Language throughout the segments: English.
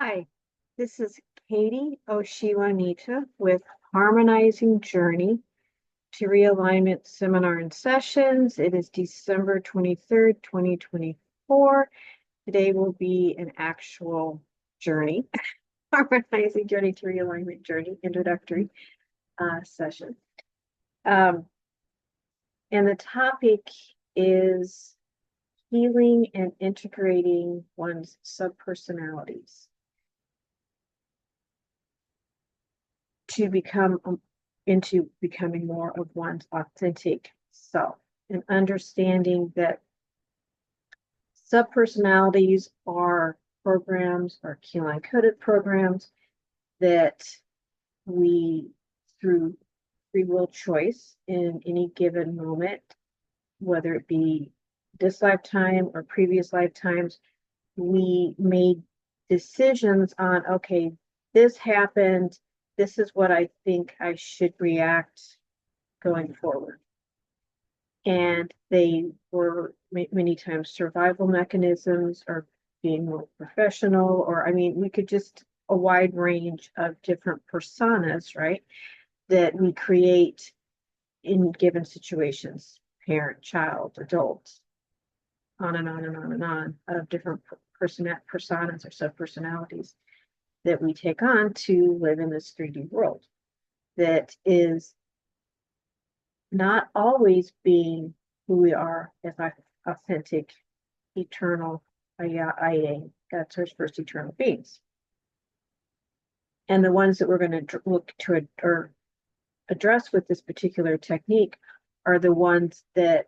Hi, this is Katie Oshiwa Nitah with Harmonizing Journey to Realignment Seminar and Sessions. It is December 23rd, 2024. Today will be an actual journey, Harmonizing Journey to Realignment Journey introductory session. And the topic is healing and integrating one's subpersonalities to become into becoming more of one's authentic self, and understanding that subpersonalities are programs or keyline coded programs that we, through free will choice in any given moment, whether it be this lifetime or previous lifetimes, we made decisions on, okay, this happened, this is what I think I should react going forward. And they were many times survival mechanisms, or being more professional, or we could just a wide range of different personas, right? That we create in given situations, parent, child, adult, on and on and on and on, of different personas or subpersonalities that we take on to live in this 3D world that is not always being who we are as authentic, eternal, God's first eternal beings. And the ones that we're going to look to or address with this particular technique are the ones that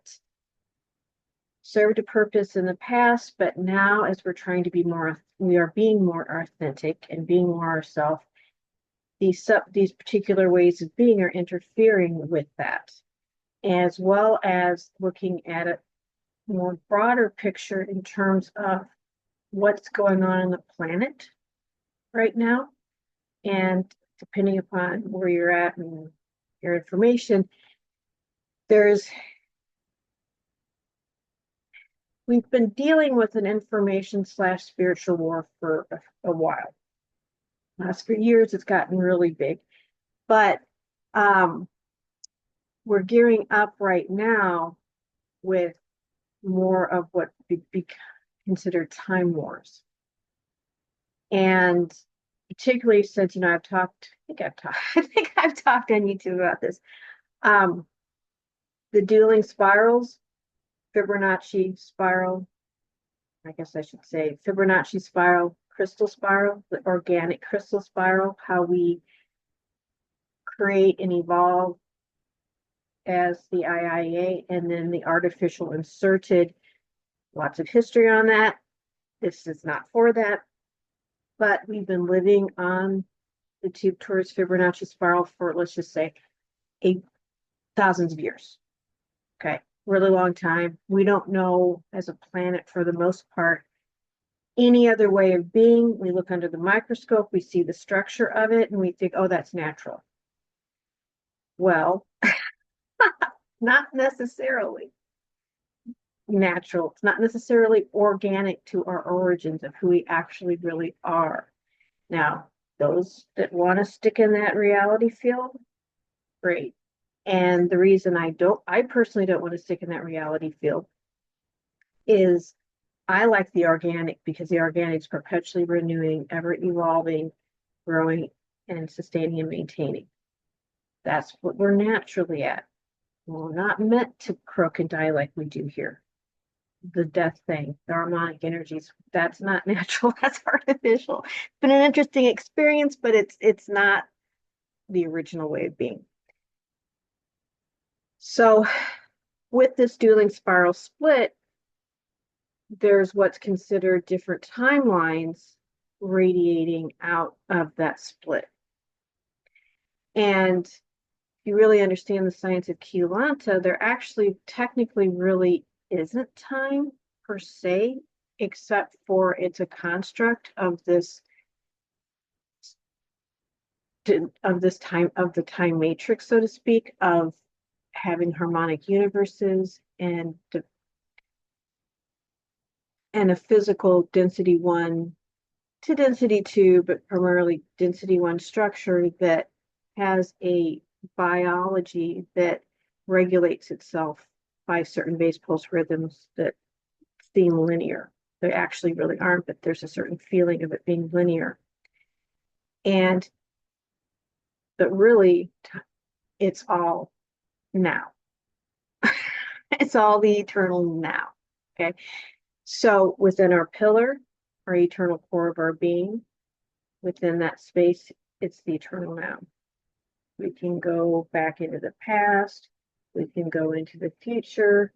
served a purpose in the past, but now, as we're trying to be more, we are being more authentic and being more ourselves. These particular ways of being are interfering with that, as well as looking at a more broader picture in terms of what's going on in the planet right now. And depending upon where you're at and your information, we've been dealing with an information/spiritual war for a while. Last few years, it's gotten really big, but we're gearing up right now with more of what be considered time wars. And particularly since, I think I've talked on YouTube about this. The dueling spirals, Fibernaccii spiral, I guess I should say Fibernaccii spiral, Krystal spiral, the organic crystal spiral, how we create and evolve as the IIA, and then the artificial inserted, lots of history on that. This is not for that, but we've been living on the tube towards Fibernaccii spiral for, let's just say, thousands of years. Okay, really long time. We don't know as a planet, for the most part, any other way of being. We look under the microscope, we see the structure of it, and we think, oh, that's natural. Well, not necessarily natural. It's not necessarily organic to our origins of who we actually really are. Now, those that want to stick in that reality field, great. And the reason I personally don't want to stick in that reality field is I like the organic, because the organic is perpetually renewing, ever evolving, growing, and sustaining and maintaining. That's what we're naturally at. We're not meant to croak and die like we do here. The death thing, the harmonic energies, that's not natural, that's artificial. It's been an interesting experience, but it's not the original way of being. So with this dueling spiral split, there's what's considered different timelines radiating out of that split. And if you really understand the science of Keylanta, there actually technically really isn't time per se, except for it's a construct of this time, of the time matrix, so to speak, of having harmonic universes and a physical density 1 to density 2, but primarily density 1 structure that has a biology that regulates itself by certain base pulse rhythms that seem linear. They actually really aren't, but there's a certain feeling of it being linear. But really, it's all now. It's all the eternal now. Okay. So within our pillar, our eternal core of our being, within that space, it's the eternal now. We can go back into the past. We can go into the future.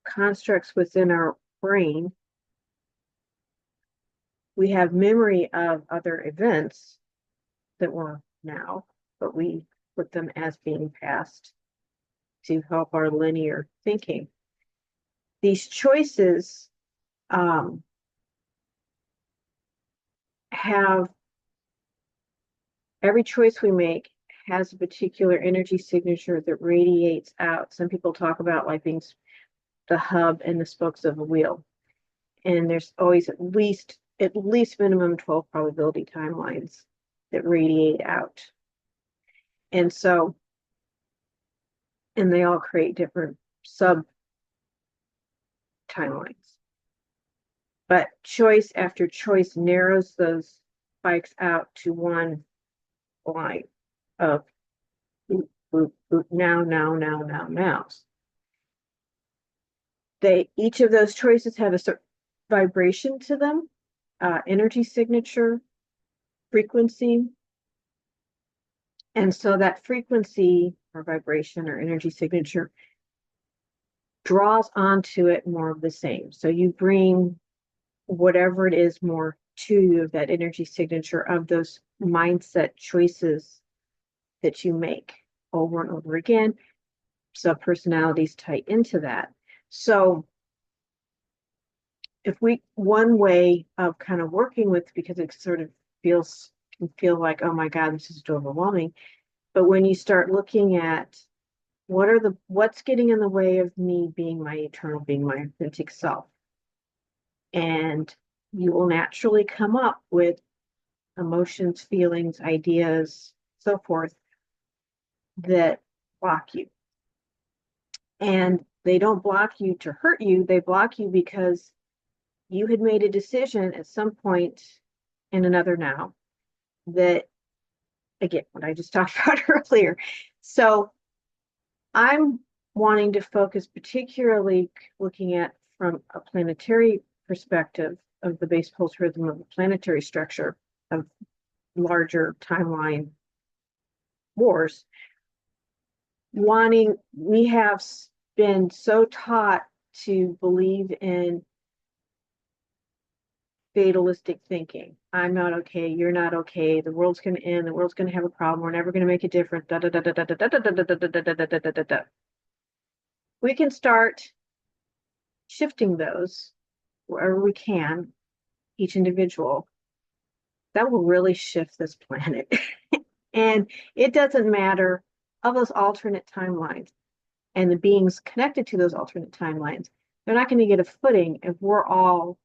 Constructs within our brain. We have memory of other events that were now, but we put them as being past to help our linear thinking. These choices have, every choice we make has a particular energy signature that radiates out. Some people talk about like being the hub and the spokes of a wheel. And there's always at least minimum 12 probability timelines that radiate out. And so, and they all create different sub timelines. But choice after choice narrows those spikes out to one line of boop, boop, boop, now. Each of those choices have a certain vibration to them, energy signature, frequency. And so that frequency or vibration or energy signature draws onto it more of the same. So you bring whatever it is more to you, that energy signature of those mindset choices that you make over and over again. Subpersonalities tie into that. So one way of kind of working with, because it sort of can feel like, oh my God, this is too overwhelming. But when you start looking at what's getting in the way of me being my eternal being, my authentic self, and you will naturally come up with emotions, feelings, ideas, so forth, that block you. And they don't block you to hurt you, they block you because you had made a decision at some point in another now that, again, what I just talked about earlier. So I'm wanting to focus particularly looking at from a planetary perspective of the base pulse rhythm of the planetary structure of larger timeline wars. We have been so taught to believe in fatalistic thinking. I'm not okay, you're not okay, the world's going to end, the world's going to have a problem, we're never going to make a difference, We can start shifting those wherever we can, each individual. That will really shift this planet. And it doesn't matter of those alternate timelines and the beings connected to those alternate timelines. They're not going to get a footing if we're all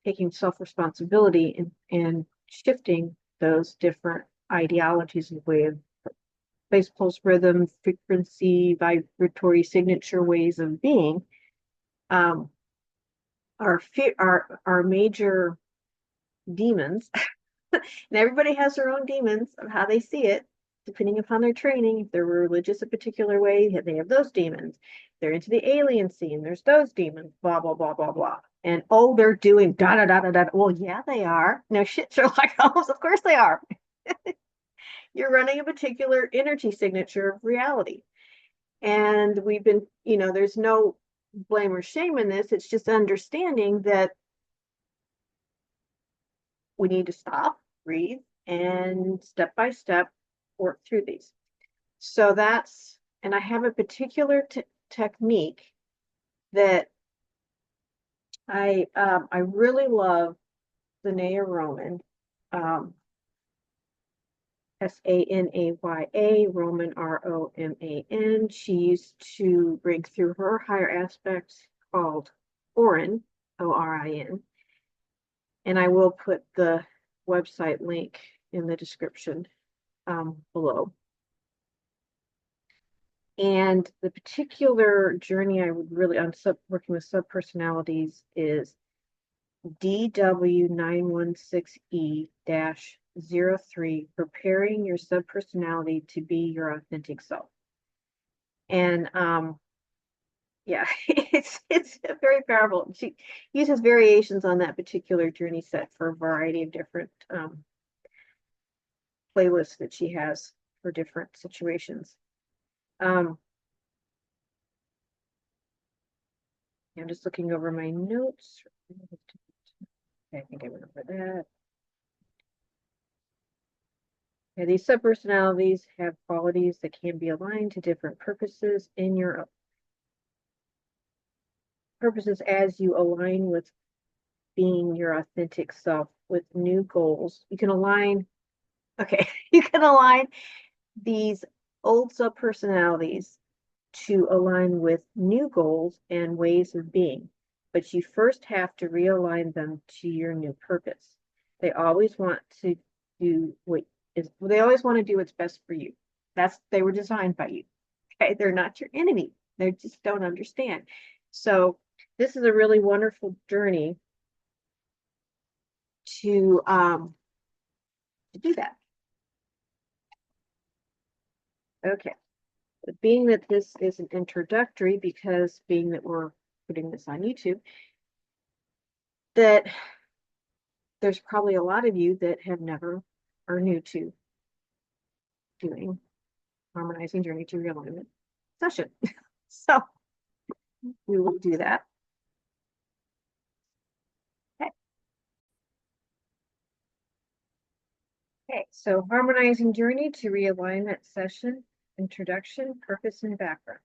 taking self-responsibility and shifting those different ideologies in the way of base pulse rhythm, frequency, vibratory signature ways of being. Our major demons, and everybody has their own demons of how they see it, depending upon their training. If they're religious a particular way, they have those demons. If they're into the alien scene, there's those demons, blah, blah, blah, blah, blah. And they're doing da da da da da. Well, yeah, they are. No shit, Sherlock Holmes, of course they are. You're running a particular energy signature of reality. And we've been, there's no blame or shame in this. It's just understanding that we need to stop, breathe, and step by step work through these. So and I have a particular technique that I really love. The Nitah Roman, Sanaya, Roman, Roman. She used to bring through her higher aspects called Orin, Orin. And I will put the website link in the description below. And the particular journey I would really, on working with subpersonalities, is DW916E-03, preparing your subpersonality to be your authentic self. And yeah, it's very powerful. She uses variations on that particular journey set for a variety of different playlists that she has for different situations. I'm just looking over my notes. Okay, I think I went over that. Yeah, these subpersonalities have qualities that can be aligned to different purposes in your purposes as you align with being your authentic self with new goals. You can align, okay, you can align these old subpersonalities to align with new goals and ways of being, but you first have to realign them to your new purpose. They always want to do they always want to do what's best for you. They were designed by you. Okay, they're not your enemy. They just don't understand. So this is a really wonderful journey to do that. Okay. But being that this is an introductory, because being that we're putting this on YouTube, that there's probably a lot of you that have never are new to doing Harmonizing Journey to Realignment session. So we will do that. Okay, so Harmonizing Journey to Realignment session, introduction, purpose, and background.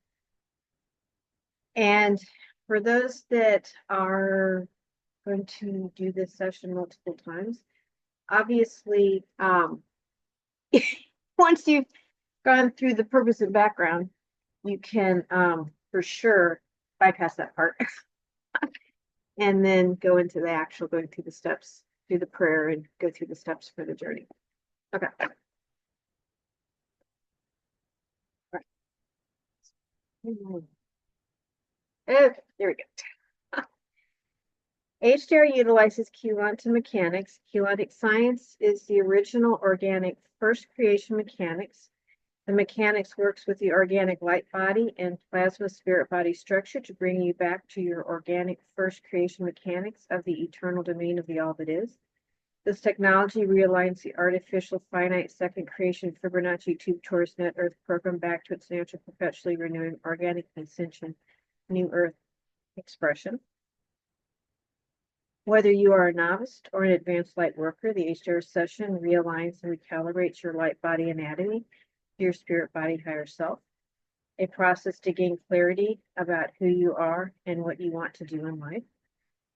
And for those that are going to do this session multiple times, obviously, once you've gone through the purpose and background, you can for sure bypass that part and then go into the actual going through the steps, do the prayer, and go through the steps for the journey. Okay. Okay, there we go. HDR utilizes quantum mechanics. Quantic science is the original organic first creation mechanics. The mechanics works with the organic light body and plasma spirit body structure to bring you back to your organic first creation mechanics of the eternal domain of the all that is. This technology realigns the artificial finite second creation Fibernaccii tube torus net earth program back to its natural perpetually renewing organic ascension new earth expression. Whether you are a novice or an advanced light worker, the HDR session realigns and recalibrates your light body anatomy to your spirit body higher self, a process to gain clarity about who you are and what you want to do in life.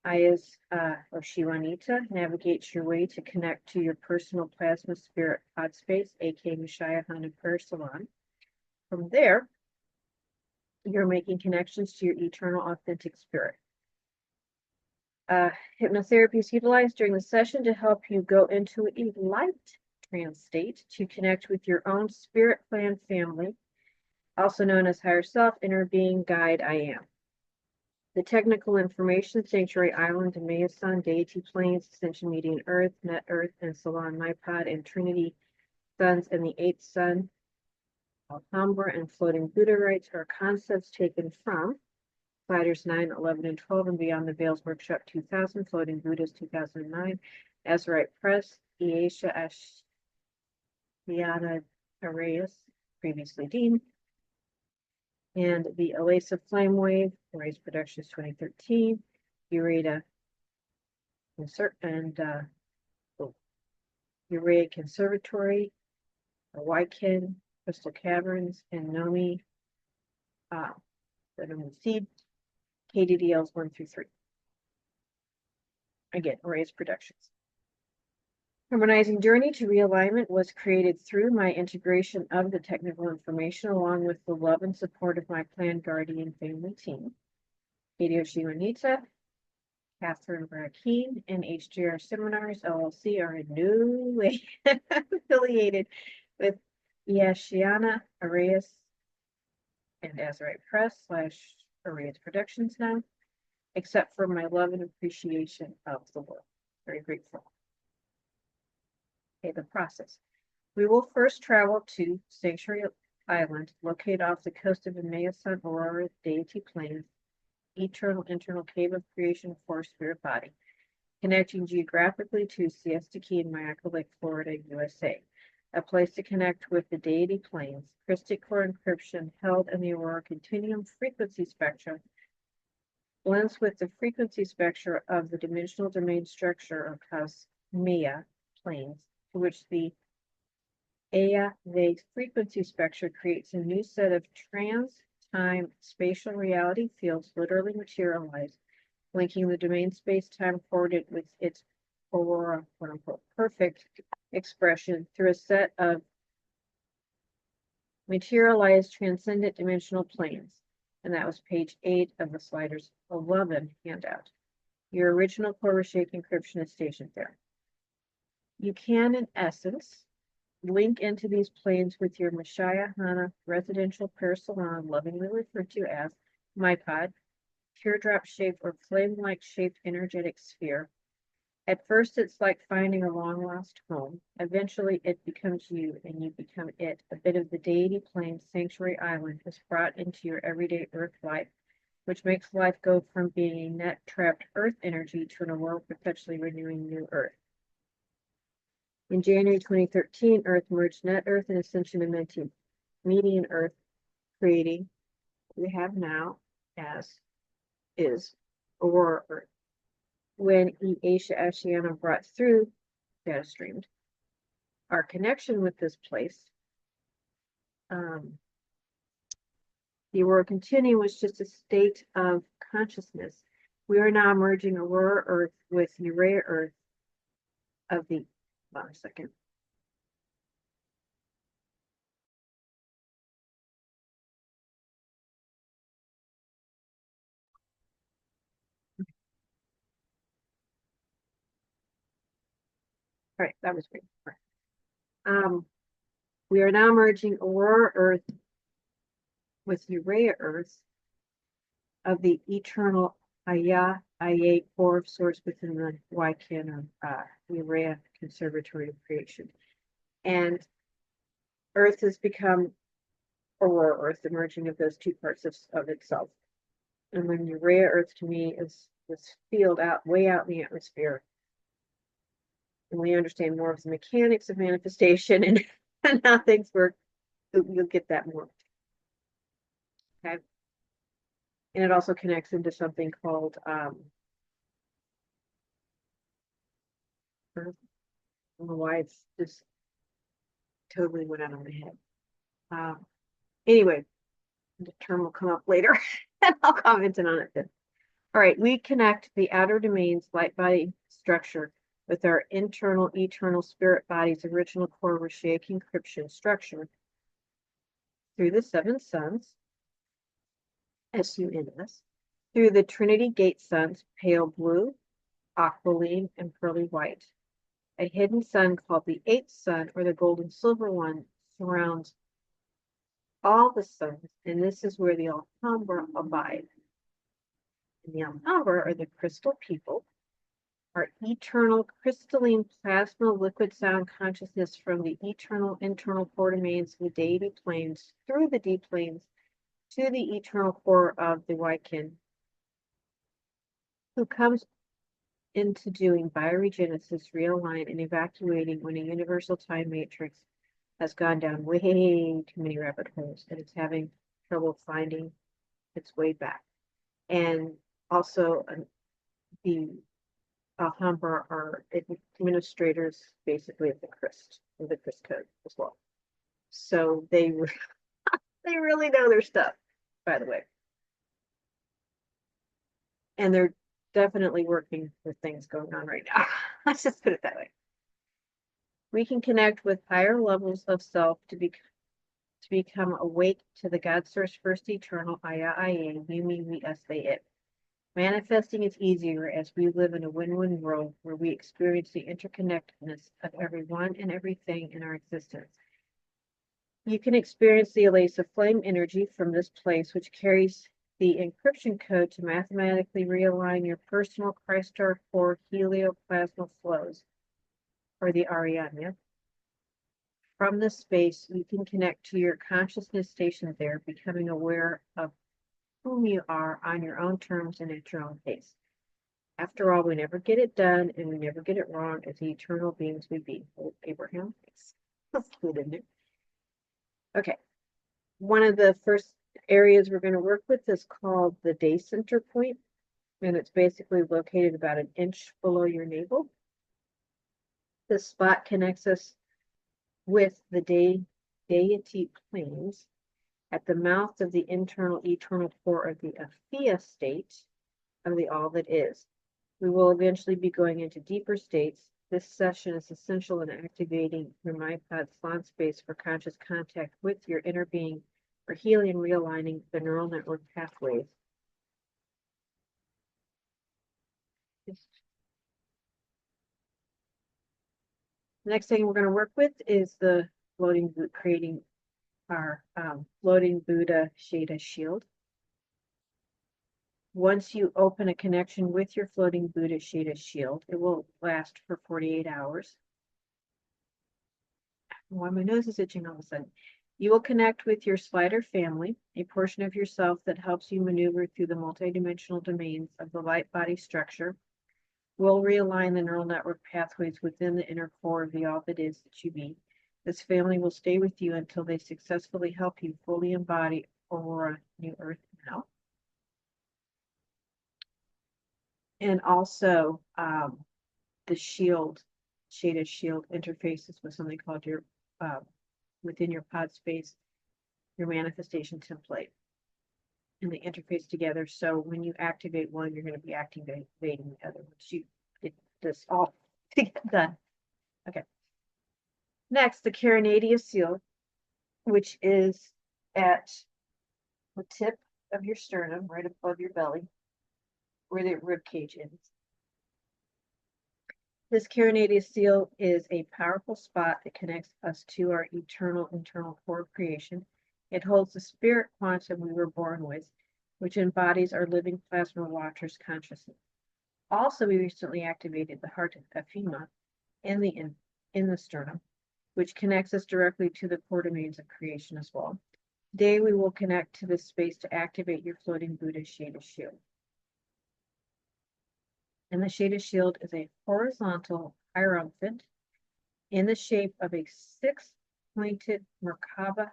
Aya's or Shiva Nitah navigates your way to connect to your personal plasma spirit pod space, aka Messiah Hana Prayer Salon. From there, you're making connections to your eternal authentic spirit. Hypnotherapy is utilized during the session to help you go into a light trance state to connect with your own spirit plan family, also known as higher self, inner being, guide, I am. The technical information, Sanctuary Island, Maya Sun, Deity Planes, Ascension Median Earth, Net Earth, and Salon Nipod, and Trinity Suns, and the Eighth Sun, Alhambra, and Floating Buddha Rites are concepts taken from Sliders 9, 11, and 12, and Beyond the Veils Workshop 2000, Floating Buddhas 2009, Azurite Press, Easha Ashliana Arias, previously Dean, and the Elasive Flame Wave, Race Productions 2013, Ureta and Urea Conservatory, Wyken, Crystal Caverns, and Nomi Seed, KDDLs 1 through 3. Again, Race Productions. Harmonizing Journey to Realignment was created through my integration of the technical information along with the love and support of my Plan Guardian family team. Video Shiva Nitah, Catherine Brackeen and HGR Seminars, LLC are in no way affiliated with Yashiana Arias and Azurite Press / Arias Productions now, except for my love and appreciation of the work. Very grateful. Okay, the process. We will first travel to Sanctuary Island, located off the coast of Emea Sun Aurora Deity Plains, eternal internal cave of creation force spirit body, connecting geographically to Siesta Key in Mayaca Lake, Florida, USA. A place to connect with the deity planes, Crystal core encryption held in the Aurora Continuum frequency spectrum blends with the frequency spectra of the dimensional domain structure of cosmea planes, to which the Aya vague frequency spectra creates a new set of trans-time spatial reality fields literally materialized, linking the domain space-time coordinate with its aurora, quote-unquote, perfect expression through a set of materialized transcendent dimensional planes. And that was page 8 of the Sliders 11 handout. Your original core shake encryption is stationed there. You can, in essence, link into these planes with your Mashaya Hana residential parasalon, lovingly referred to as MyPod, teardrop-shaped or flame-like shaped energetic sphere. At first, it's like finding a long-lost home. Eventually, it becomes you, and you become it. A bit of the deity plane Sanctuary Island is brought into your everyday Earth life, which makes life go from being a net-trapped Earth energy to an aurora perpetually renewing new Earth. In January 2013, Earth merged Net Earth and Ascension and Median Earth, creating what we have now as is Aurora Earth. When Asia Ashiana brought through data streamed our connection with this place, the Aurora Continuum was just a state of consciousness. We are now merging Aurora Earth with Urea Earth of the, hold on a second. All right, that was great. We are now merging Aurora Earth with Urea Earth of the eternal Aya core of source within the Waikan Urea Conservatory of Creation. And Earth has become Aurora Earth, the merging of those two parts of itself. And when Urea Earth to me is this field out way out in the atmosphere. And we understand more of the mechanics of manifestation and how things work, you'll get that more. Okay. And it also connects into something called I don't know why it's just totally went out of my head. Anyway, the term will come up later and I'll comment on it then. All right, we connect the outer domains light body structure with our internal eternal spirit body's original core Rishaic encryption structure through the 7 suns, SUNS, through the Trinity Gate suns, pale blue, aqualine, and pearly white. A hidden sun called the 8th sun, or the golden silver one, surrounds all the suns, and this is where the Alhambra abide. And the Alhambra are the crystal people, our eternal crystalline plasma liquid sound consciousness from the eternal internal core domains of the deity planes through the D planes to the eternal core of the Waikan, who comes into doing bioregenesis, realign, and evacuating when a universal time matrix has gone down way too many rabbit holes and it's having trouble finding its way back. And also the Alhambra are administrators basically of the Christ code as well. So they really know their stuff, by the way. And they're definitely working with things going on right now. Let's just put it that way. We can connect with higher levels of self to become awake to the God Source First Eternal Aya Yumi We Us They It. Manifesting is easier as we live in a win-win world where we experience the interconnectedness of everyone and everything in our existence. You can experience the elasive flame energy from this place, which carries the encryption code to mathematically realign your personal Krystal core helioplasmal flows, or the Ariadne. From this space, you can connect to your consciousness station there, becoming aware of whom you are on your own terms and at your own pace. After all, we never get it done and we never get it wrong as the eternal beings we be. Oh, Abraham, let's put it in there. Okay, one of the first areas we're going to work with is called the day center point, and it's basically located about an inch below your navel. This spot connects us with the deity planes at the mouth of the internal eternal core of the Athea state of the all that is. We will eventually be going into deeper states. This session is essential in activating your MyPod slot space for conscious contact with your inner being, for healing and realigning the neural network pathways. Next thing we're going to work with is the creating our floating Buddha Shada shield. Once you open a connection with your floating Buddha Shada shield, it will last for 48 hours. Why my nose is itching all of a sudden. You will connect with your slider family, a portion of yourself that helps you maneuver through the multidimensional domains of the light body structure. Will realign the neural network pathways within the inner core of the all that is that you be. This family will stay with you until they successfully help you fully embody Aurora New Earth now. And also, the shield, Shada shield, interfaces with something called your, within your pod space, your manifestation template. And they interface together. So when you activate one, you're going to be activating the other once you get this all to get done. Okay. Next, the Carinadia seal, which is at the tip of your sternum, right above your belly, where the rib cage ends. This Carinadia seal is a powerful spot that connects us to our eternal internal core of creation. It holds the spirit quantum we were born with, which embodies our living plasma watcher's consciousness. Also, we recently activated the heart of Ephema in the sternum, which connects us directly to the core domains of creation as well. Today, we will connect to this space to activate your floating Buddha Shada shield. And the Shada shield is a horizontal hierophant in the shape of a six-pointed Merkaba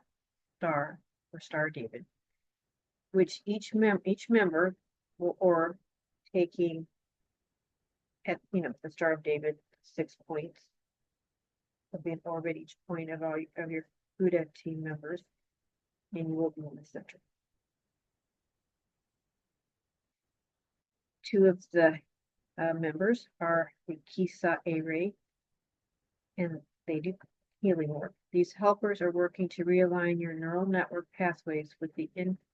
star, or Star of David, which each member will, or taking at the Star of David, 6 points of the orbit, each point of all of your Buddha team members, and you will be in the center. Two of the members are the Kisa A-Ray, and they do healing work. These helpers are working to realign your neural network pathways with the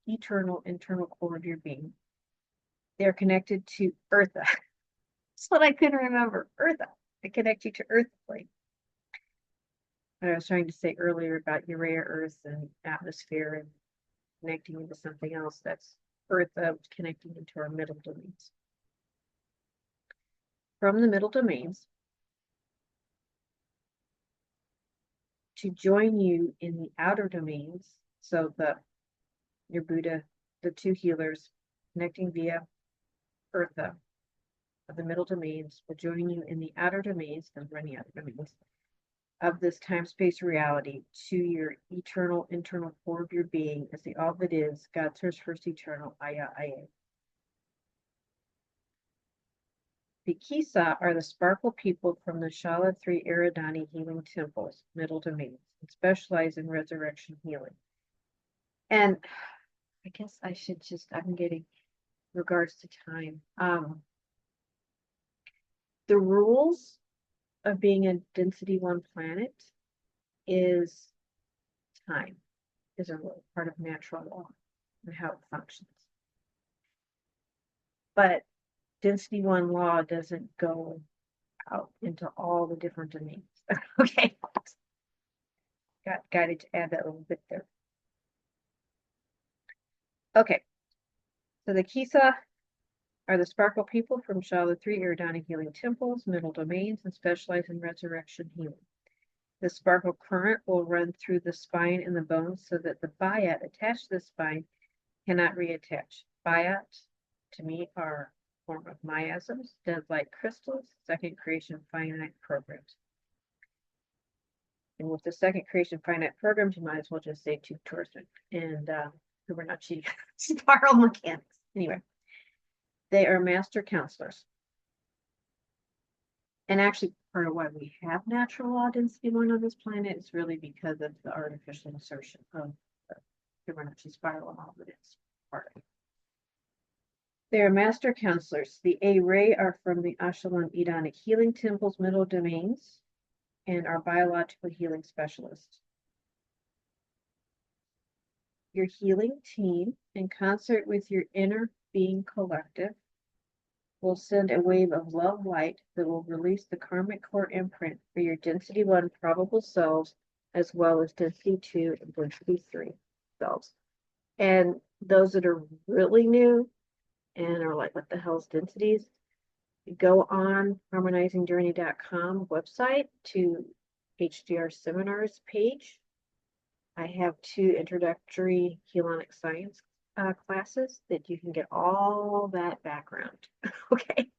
eternal internal core of your being. They are connected to Eartha. That's what I couldn't remember. Eartha. They connect you to Earth plane. I was trying to say earlier about Urea, Earth, and atmosphere, and connecting into something else. That's Eartha connecting into our middle domains. From the middle domains, to join you in the outer domains, so your Buddha, the two healers connecting via Eartha of the middle domains will join you in the outer domains, and running outer domains of this time-space reality to your eternal internal core of your being as the all that is, God's first eternal Aya Aya. The Kisa are the sparkle people from the Shala 3 Eridani healing temples, middle domains, and specialize in resurrection healing. And I guess I should I'm getting regards to time. The rules of being a density 1 planet is time, is a rule, part of natural law and how it functions. but density 1 law doesn't go out into all the different domains. Okay. Got guided to add that little bit there. Okay. So the Kisa are the sparkle people from Shala 3 Iridanic healing temples, middle domains, and specialize in resurrection healing. The sparkle current will run through the spine and the bones so that the bayat attached to the spine cannot reattach. Bayat, to me, are a form of miasms, dead like crystals, second creation finite programs. And with the second creation finite programs, you might as well just say tube torsion and Fibernaccii spiral mechanics. Anyway, they are master counselors. And actually, part of why we have natural law density 1 on this planet is really because of the artificial insertion of the Fibernaccii spiral and all of its part of it. They are master counselors. The A-Ray are from the Ashalan Edonic healing temples, middle domains, and are biological healing specialists. Your healing team, in concert with your inner being collective, will send a wave of love light that will release the karmic core imprint for your density 1 probable selves, as well as density 2 and density 3 selves. And those that are really new and are like, what the hell's densities? Go on harmonizingjourney.com website to HDR seminars page. I have 2 introductory Helonic science classes that you can get all that background. Okay.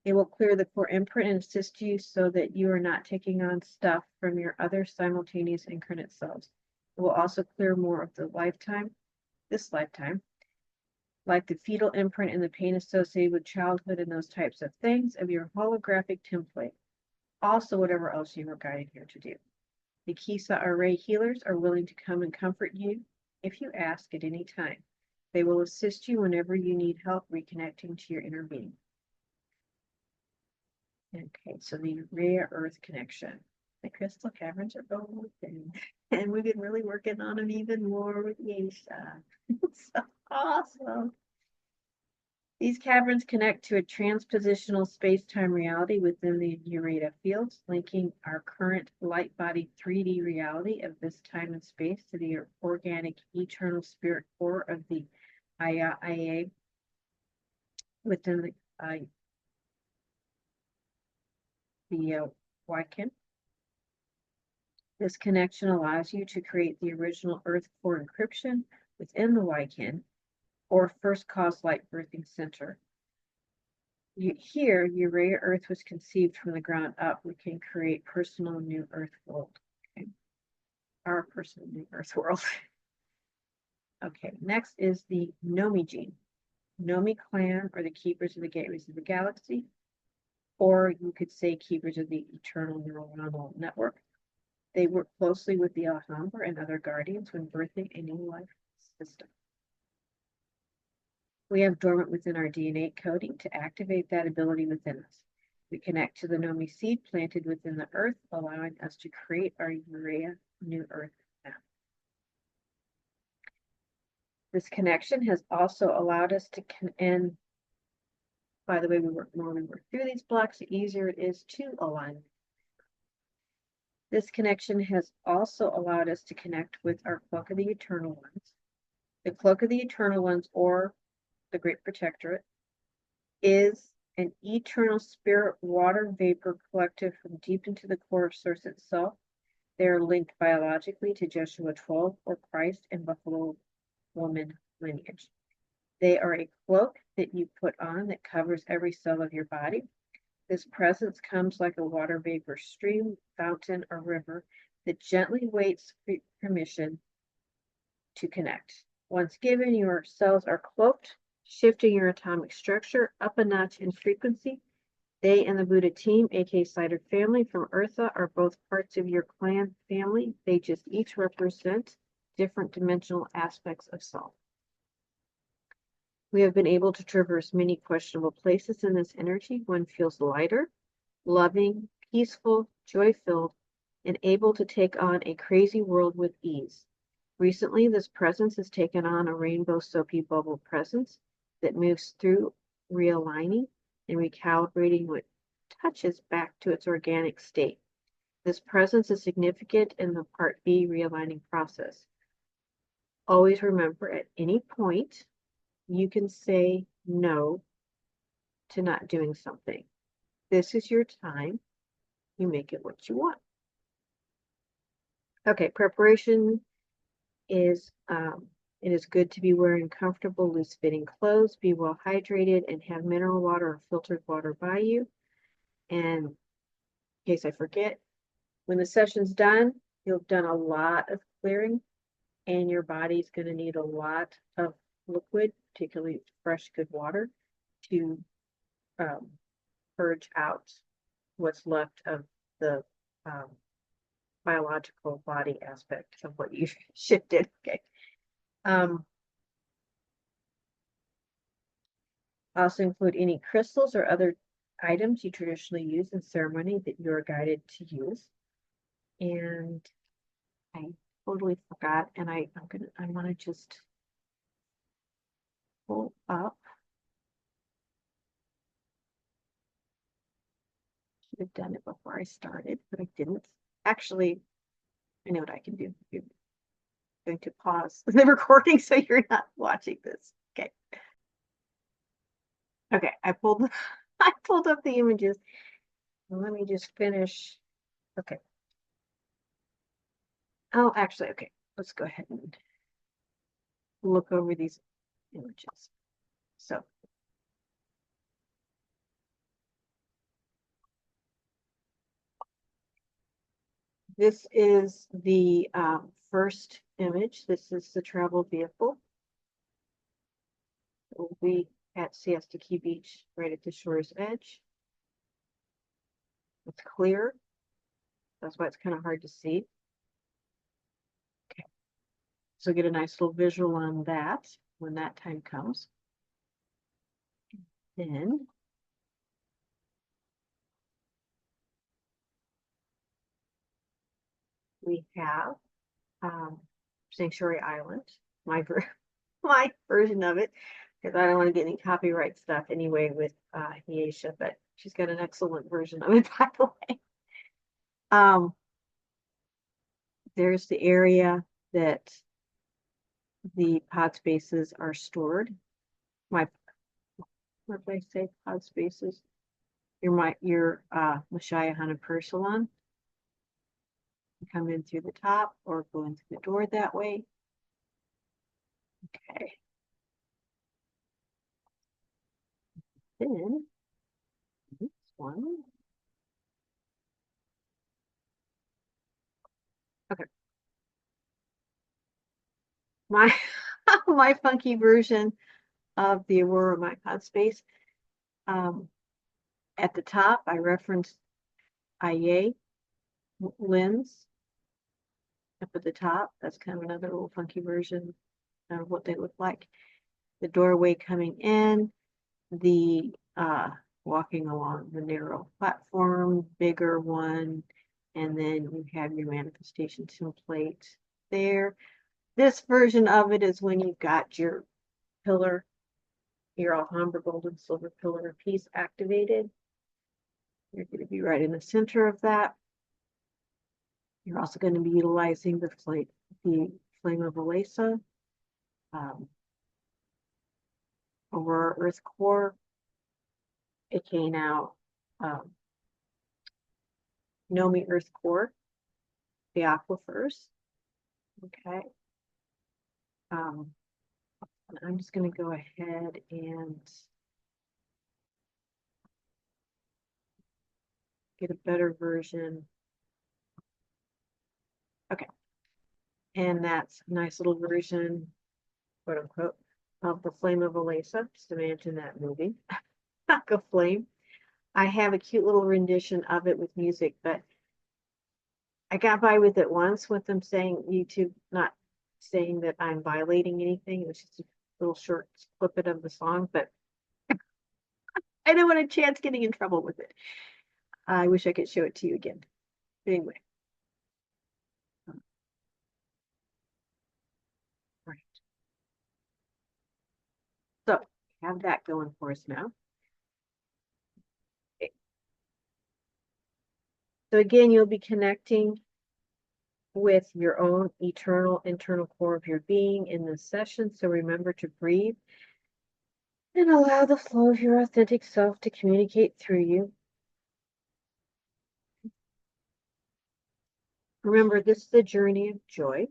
It will clear the core imprint and assist you so that you are not taking on stuff from your other simultaneous incarnate selves. It will also clear more of the this lifetime, like the fetal imprint and the pain associated with childhood and those types of things of your holographic template. Also, whatever else you were guided here to do. The Kisa Array healers are willing to come and comfort you if you ask at any time. They will assist you whenever you need help reconnecting to your inner being. Okay, so the rare earth connection. The crystal caverns are open, and we've been really working on them even more with Yesha. So awesome. These caverns connect to a transpositional space-time reality within the Ureta fields, linking our current light-bodied 3D reality of this time and space to the organic eternal spirit core of the Aya within the Wykin. This connection allows you to create the original Earth core encryption within the Wykin, or first cause light birthing center. Here, Urea Earth was conceived from the ground up. We can create personal new Earth world. Okay. Our personal new Earth world. Okay, next is the Nomi gene. Nomi clan, or the keepers of the gateways of the galaxy, or you could say keepers of the eternal neuronal network. They work closely with the Alhambra and other guardians when birthing a new life system. We have dormant within our DNA coding to activate that ability within us. We connect to the Nomi seed planted within the earth, allowing us to create our Urea new earth map. This connection has also allowed us to and by the way, we work through these blocks, the easier it is to align. This connection has also allowed us to connect with our Cloak of the Eternal Ones. The Cloak of the Eternal Ones, or the Great Protectorate, is an eternal spirit water vapor collective from deep into the core of Source itself. They are linked biologically to Joshua 12 or Christ and Buffalo Woman lineage. They are a cloak that you put on that covers every cell of your body. This presence comes like a water vapor stream, fountain, or river that gently waits for permission to connect. Once given, your cells are cloaked, shifting your atomic structure up a notch in frequency. They and the Buddha team, aka Cider family from Eartha, are both parts of your clan family. They just each represent different dimensional aspects of self. We have been able to traverse many questionable places in this energy. One feels lighter, loving, peaceful, joy-filled, and able to take on a crazy world with ease. Recently, this presence has taken on a rainbow soapy bubble presence that moves through realigning and recalibrating what touches back to its organic state. This presence is significant in the Part B realigning process. Always remember, at any point, you can say no to not doing something. This is your time. You make it what you want. Okay, preparation is it is good to be wearing comfortable, loose-fitting clothes, be well hydrated, and have mineral water or filtered water by you. And in case I forget, when the session's done, you've done a lot of clearing, and your body's going to need a lot of liquid, particularly fresh, good water, to purge out what's left of the biological body aspect of what you shifted. Okay. Also include any crystals or other items you traditionally use in ceremony that you're guided to use. And I totally forgot, and I want to just pull up. Should have done it before I started, but I didn't. Actually, I know what I can do. You're going to pause the recording so you're not watching this. Okay. Okay, I pulled up the images. Let me just finish. Okay. Oh, actually, okay. Let's go ahead and look over these images. So this is the first image. This is the travel vehicle. It will be at Siesta Key Beach, right at the shore's edge. It's clear. That's why it's kind of hard to see. Okay. So get a nice little visual on that when that time comes. Then we have Sanctuary Island, my version of it, because I don't want to get any copyright stuff anyway with Hiesha, but she's got an excellent version of it, by the way. There's the area that the pod spaces are stored. What did I say? Pod spaces. Your Mashaya Hana Pursalon. Come in through the top or go in through the door that way. Okay. Then this one. Okay. My my funky version of the Aurora My Pod space. At the top, I referenced IA lens up at the top. That's kind of another little funky version of what they look like. The doorway coming in, the walking along the narrow platform, bigger one, and then you have your manifestation template there. This version of it is when you've got your pillar, your Alhambra gold and silver pillar piece activated. You're going to be right in the center of that. You're also going to be utilizing the flame of Elesa, Aurora Earth Core, aka now Nomi Earth Core, the aquifers. Okay. I'm just going to go ahead and get a better version. Okay. And that's a nice little version, quote unquote, of the Flame of Elesa. Just imagine that movie. Go Flame. I have a cute little rendition of it with music, but I got by with it once with them saying YouTube, not saying that I'm violating anything. It was just a little short snippet of the song, but I don't want a chance getting in trouble with it. I wish I could show it to you again. But anyway. have that going for us now. Okay. So again, you'll be connecting with your own eternal internal core of your being in this session. So remember to breathe and allow the flow of your authentic self to communicate through you. Remember, this is a journey of joy.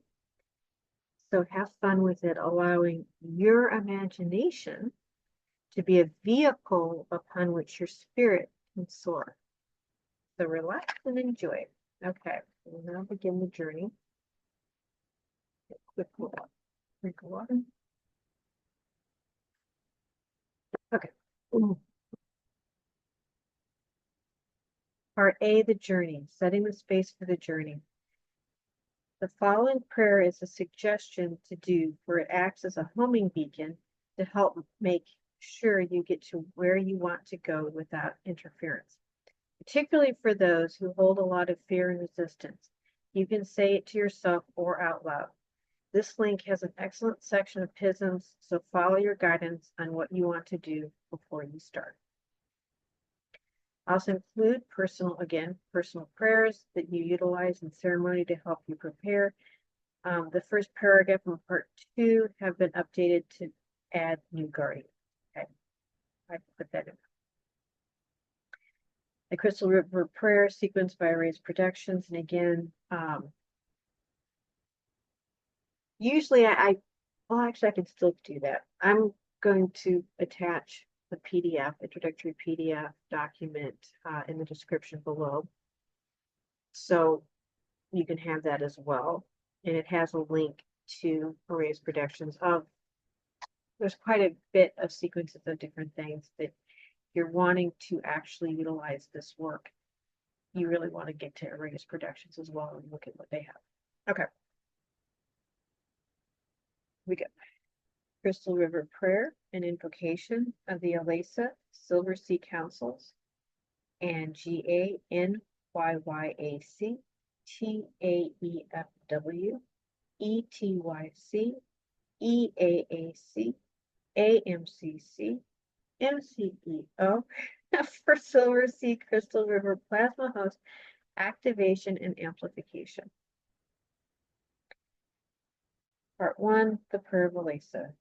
So have fun with it, allowing your imagination to be a vehicle upon which your spirit can soar. So relax and enjoy. Okay, we'll now begin the journey. Quick water. Drink of water. Okay. Part A, the journey, setting the space for the journey. The following prayer is a suggestion to do, for it acts as a homing beacon to help make sure you get to where you want to go without interference. Particularly for those who hold a lot of fear and resistance. You can say it to yourself or out loud. This link has an excellent section of pisms, so follow your guidance on what you want to do before you start. Also include personal prayers that you utilize in ceremony to help you prepare. The first paragraph in part 2 have been updated to add new guardians. Okay, I put that in. The Krystal River prayer sequenced by Raised Productions, and again, usually well, actually I can still do that. I'm going to attach the PDF, introductory PDF document in the description below. So you can have that as well. And it has a link to Raised Productions there's quite a bit of sequences of different things that you're wanting to actually utilize this work. You really want to get to Raised Productions as well and look at what they have. Okay. We got Krystal River Prayer and Invocation of the Elisa Silver Sea Councils and GANYYAC TAEFW ETYC EAAC AMCC MCEO for Silver Sea Krystal River Plasma Host Activation and Amplification. Part 1, the Prayer of Elisa.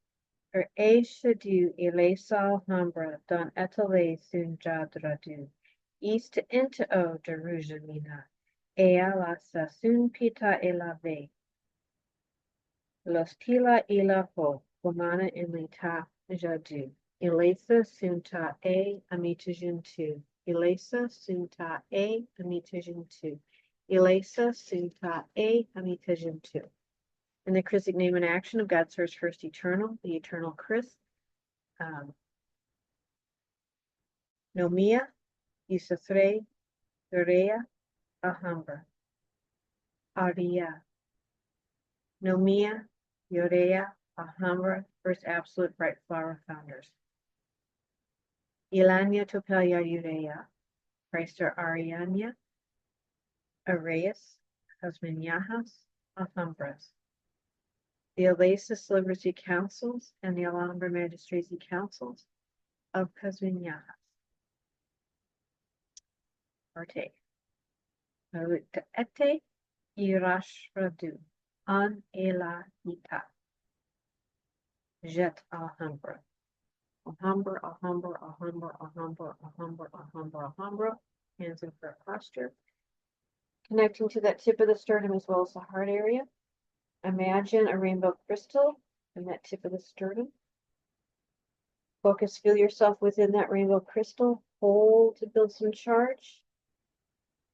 Er Shadu Elisa Hambra Don Etale Sun Jadradu East into O Derujamina Eala Sasun Pita Elave Los Tila Ilaho Gomana in Nitah Jadu Elisa Sunta A Amitajun 2 Elisa Sunta A Amitajun 2 Elisa Sunta A Amitajun 2. In the Christic name and action of God Source First Eternal, the Eternal Chris, Nomia, Yusafre, Dorea, Alhambra, Aria, Nomia, Yorea, Alhambra, First Absolute Bright Flower Founders. Ilania Topelia Urea, Christer Ariania, Areas, Cosminiahas, Alhambras. The Oasis Liberty Councils and the Alhambra Magistracy Councils of Cosminiahas. Parte. Ete Irashradu An Ela Nitah. Jet Alhambra. Alhambra, Alhambra, Alhambra, Alhambra, Alhambra, Alhambra, Alhambra. Hands in prayer posture. Connecting to that tip of the sternum as well as the heart area. Imagine a rainbow crystal in that tip of the sternum. Focus, feel yourself within that rainbow crystal. Hold to build some charge.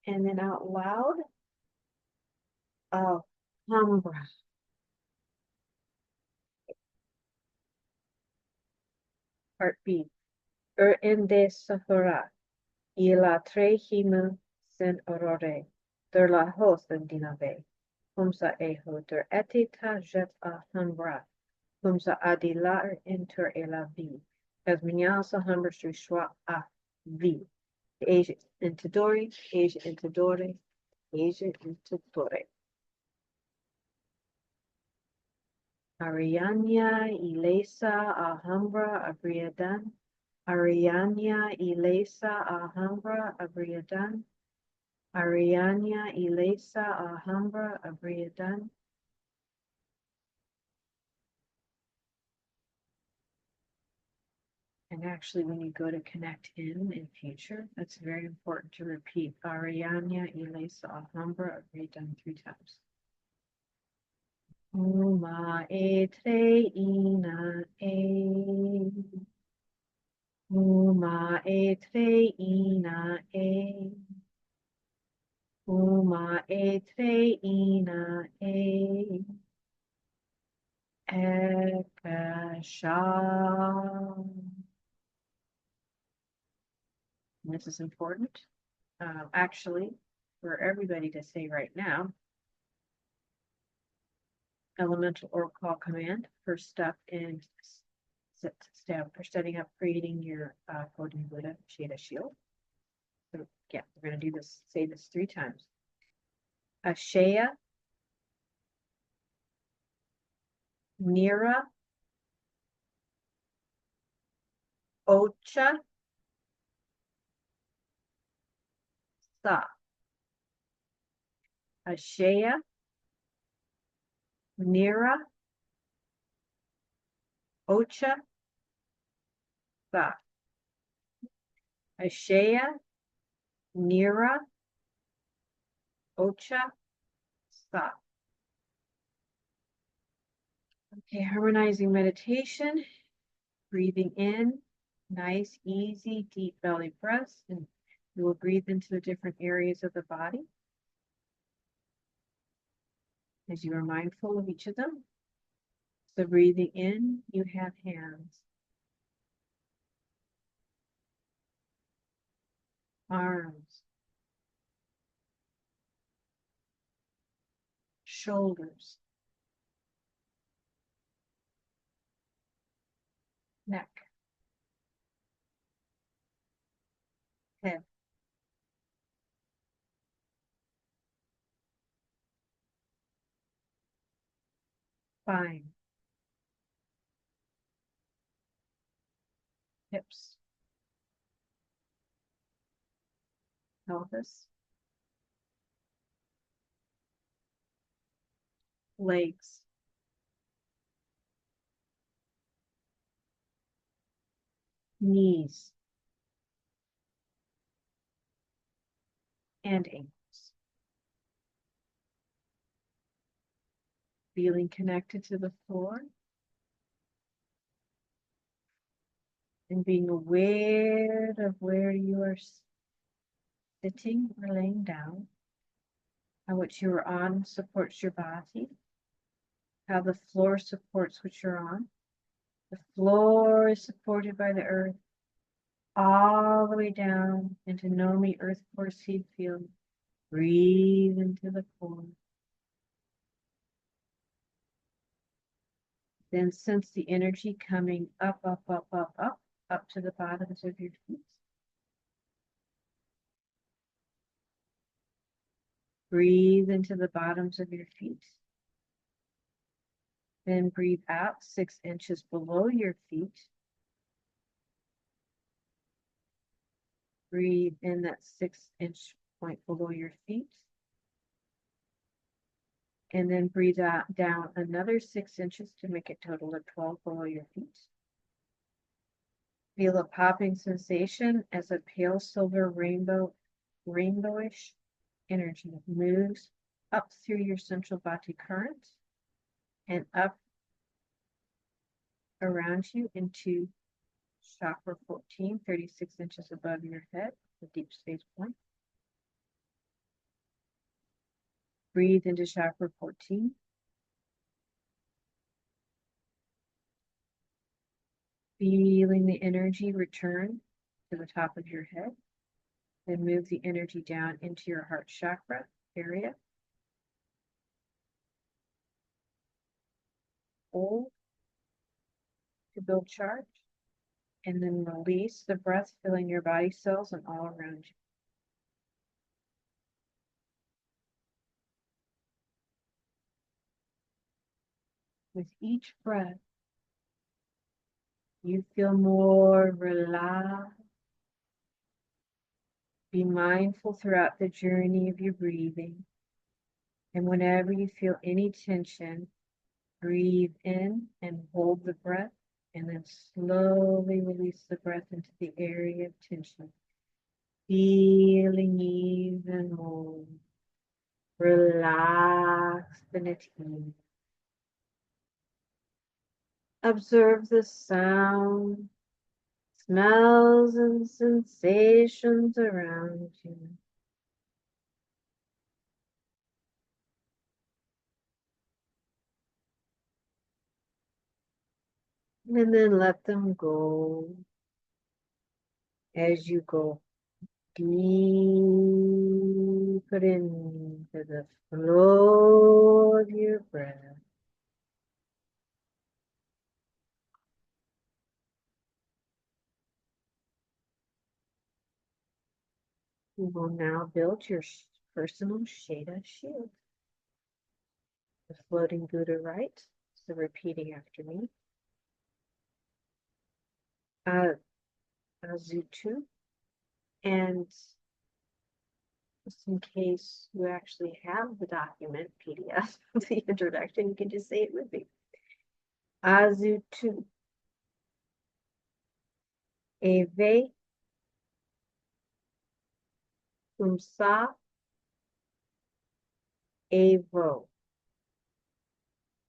And then out loud. Alhambra. Part B. Ende Sahara. Y la trejima sen aurore. Der la host en dinave. Humsa eho der etita jet Alhambra. Humsa adilar inter elavi. As minhas Alhambra shua a vi. Asia intidore, Asia intidore, Asia intidore. Arianya, Ilesa, Alhambra, Abriadan. Arianya, Ilesa, Alhambra, Abriadan. Arianya, Ilesa, Alhambra, Abriadan. And actually, when you go to connect in future, that's very important to repeat. Arianya, Ilesa, Alhambra, Abriadan 3 times. Uma etre ina e. Uma etre ina e. Uma etre ina e. Ekasha. This is important, actually, for everybody to say right now. Elemental or call command, first step in step for setting up creating your golden Buddha Shada shield. So yeah, we're going to do this, say this 3 times. Ashaya, Nira, Ocha, Sa. Ashaya, Nira, Ocha, Sa. Ashaya, Nira, Ocha, Sa. Okay, harmonizing meditation. Breathing in, nice, easy, deep belly breaths, and you will breathe into the different areas of the body as you are mindful of each of them. So breathing in, you have hands, arms, shoulders, neck, head, spine, hips, pelvis, legs, knees, and ankles. Feeling connected to the floor and being aware of where you are sitting or laying down, how what you are on supports your body, how the floor supports what you're on. The floor is supported by the earth all the way down into Nomi earth core seed field. Breathe into the core. Then sense the energy coming up, up, up, up, up, up to the bottoms of your feet. Breathe into the bottoms of your feet. Then breathe out 6 inches below your feet. Breathe in that 6-inch point below your feet. And then breathe out down another 6 inches to make a total of 12 below your feet. Feel a popping sensation as a pale silver rainbowish energy moves up through your central body current and up around you into chakra 14, 36 inches above your head, the deep space point. Breathe into chakra 14. Feeling the energy return to the top of your head. Then move the energy down into your heart chakra area. Hold to build charge. And then release the breath, filling your body cells and all around you. With each breath, you feel more relaxed. Be mindful throughout the journey of your breathing. And whenever you feel any tension, breathe in and hold the breath, and then slowly release the breath into the area of tension. Feeling even more relaxed and at ease. Observe the sound, smells, and sensations around you. And then let them go as you go deeper into the flow of your breath. You will now build your personal Shada shield. The floating Buddha right, so repeating after me. Azutu, and just in case you actually have the document PDF of the introduction, you can just say it with me. Azutu, Eve, Umsa, Evo,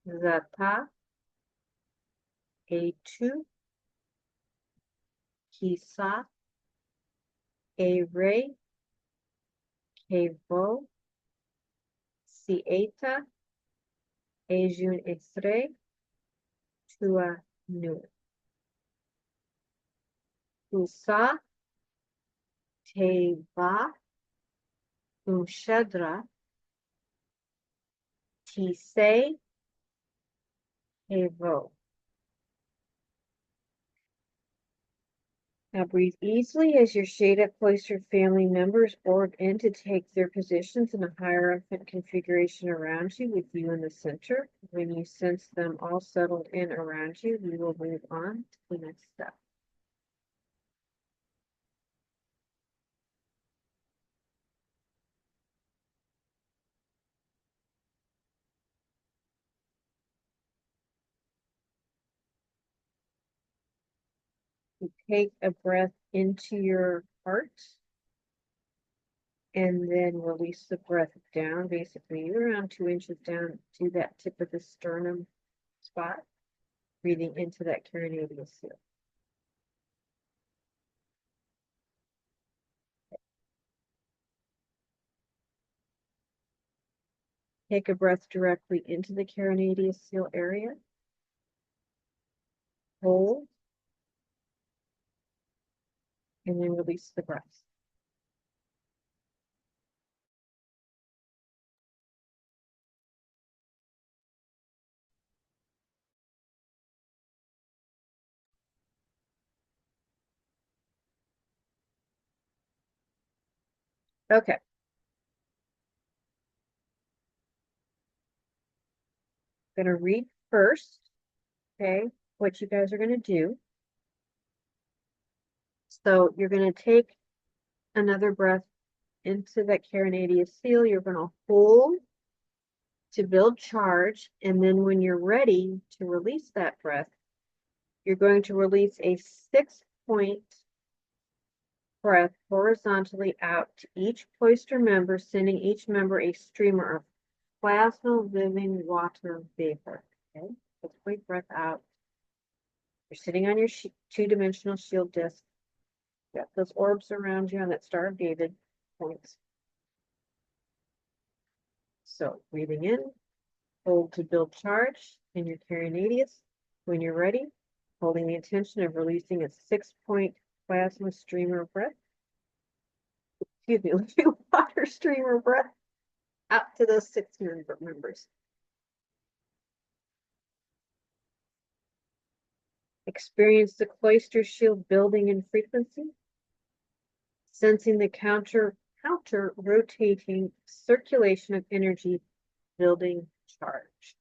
Zata, Etu, Kisa, Ere, Kevo, Sieta, Ejun Esre, Tua Nu. Usa, Teva, Umshadra, Tise, Evo. Now breathe easily as your Shada Cloister family members orb in to take their positions in a hierophant configuration around you, with you in the center. When you sense them all settled in around you, we will move on to the next step. You take a breath into your heart and then release the breath down. Basically, you're around 2 inches down to that tip of the sternum spot, breathing into that carinatus seal. Take a breath directly into the carinatus seal area. Hold. And then release the breath. Okay. I'm going to read first, okay, what you guys are going to do. So you're going to take another breath into that carinatus seal. You're going to hold to build charge. And then when you're ready to release that breath, you're going to release a 6-point breath horizontally out to each cloister member, sending each member a streamer of plasma living water vapor. Okay, 6-point breath out. You're sitting on your 2-dimensional shield disc. You got those orbs around you on that Star of David points. So breathing in, hold to build charge in your carinatus. When you're ready, holding the intention of releasing a 6-point plasma streamer of breath. Excuse me, living water streamer of breath out to those 6 members. Experience the cloister shield building in frequency, sensing the counter rotating circulation of energy building charge.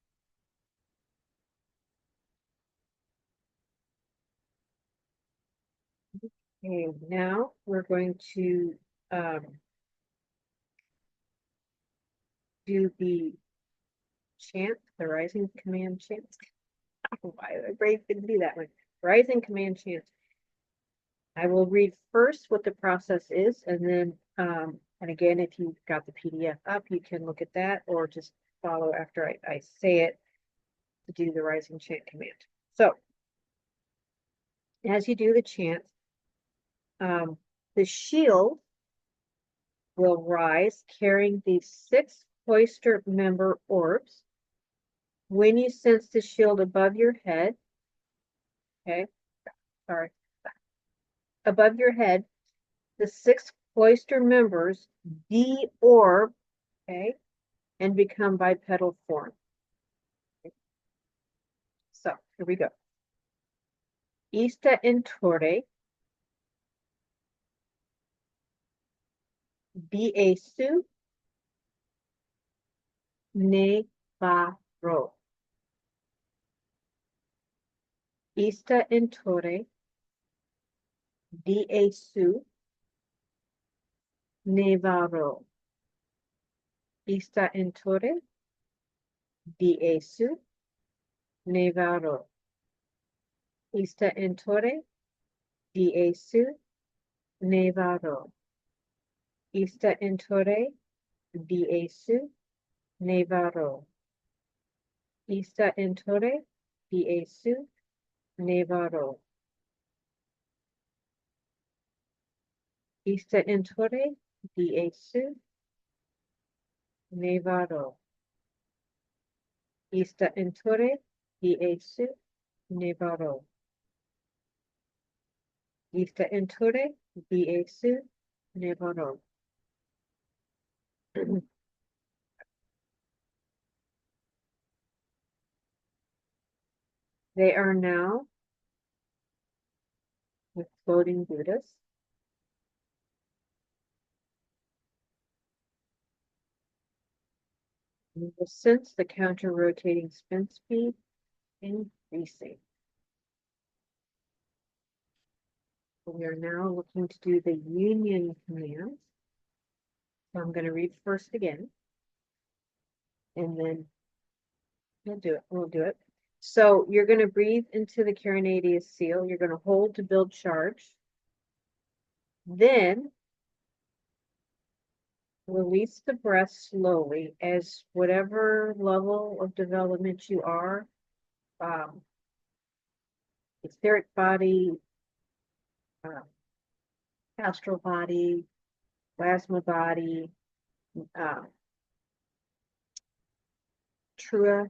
Okay, now we're going to do the chant, the rising command chant. I don't know why my brain didn't do that one. Rising command chant. I will read first what the process is, and then, and again, if you've got the PDF up, you can look at that or just follow after I say it to do the rising chant command. So, as you do the chant, the shield will rise carrying these 6 cloister member orbs. When you sense the shield above your head, okay, sorry, above your head, the 6 cloister members de-orb, okay, and become bipedal form. Okay. So here we go. Ista in Torre, Biesu, Ne Varo. Ista in Torre, Biesu, Ne Varo. Ista in Torre, Biesu, Ne Varo. Ista in Torre, Biesu, Ne Varo. Ista in Torre, Biesu, Ne Varo. Ista in Torre, Biesu, Ne Varo. Ista in Torre, Biesu, Ne Varo. Ista in Torre, Biesu, Ne Varo. Ista in Torre, Biesu, Ne Varo. They are now with floating Buddhas. You will sense the counter-rotating spin speed increasing. We are now looking to do the union commands. So I'm going to read first again, and then we'll do it. So you're going to breathe into the carinatus seal. You're going to hold to build charge. Then release the breath slowly as whatever level of development you are, etheric body, astral body, plasma body, Trua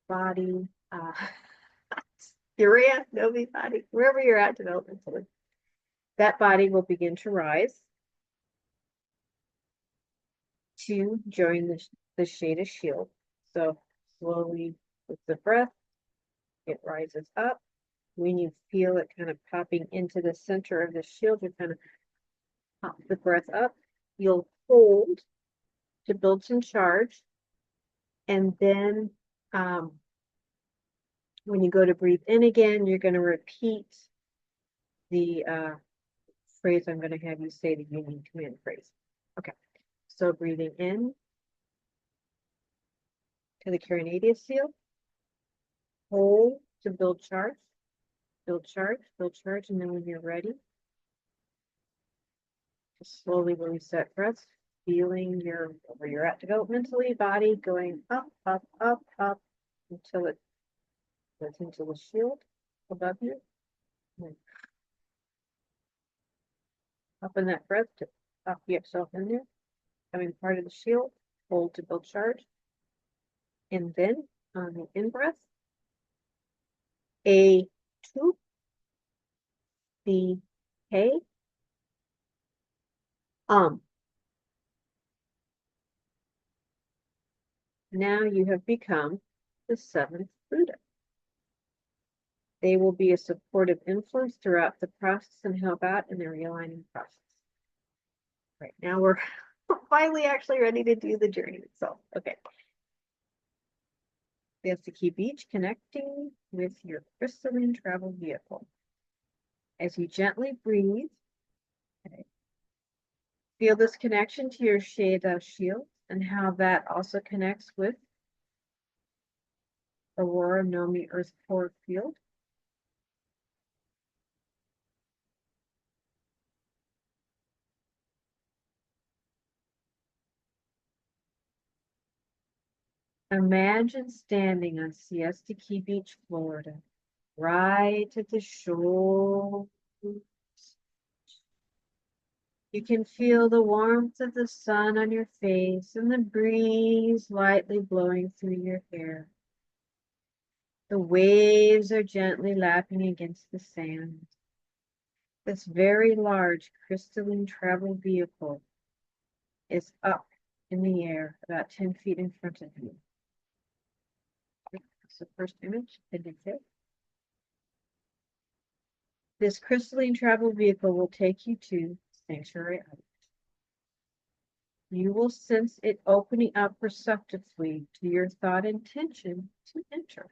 body, Urea, Novi body, wherever you're at developmentally, that body will begin to rise to join the shaded shield. So slowly with the breath, it rises up. When you feel it kind of popping into the center of the shield, you kind of pop the breath up. You'll hold to build some charge. And then when you go to breathe in again, you're going to repeat the phrase I'm going to have you say, the union command phrase. Okay, so breathing in to the carinatus seal, hold to build charge, build charge, build charge, and then when you're ready, just slowly release that breath, feeling where you're at developmentally, body going up, up, up, up, until it goes into the shield above you. And up in that breath to up yourself in there, becoming part of the shield, hold to build charge. And then on the in-breath, A, 2, B, K, Now you have become the 7th Buddha. They will be a supportive influence throughout the process and help out in the realigning process. Right now we're finally actually ready to do the journey itself. Okay. We have to keep each connecting with your crystalline travel vehicle. As you gently breathe Okay. Feel this connection to your Sheda shield and how that also connects with Aurora Nomi Earth Core field. Imagine standing on Siesta Key Beach, Florida, right at the shore. You can feel the warmth of the sun on your face and the breeze lightly blowing through your hair. The waves are gently lapping against the sand. This very large crystalline travel vehicle is up in the air about 10 feet in front of you. That's the first image. Did you fit? This crystalline travel vehicle will take you to Sanctuary Island. You will sense it opening up receptively to your thought intention to enter.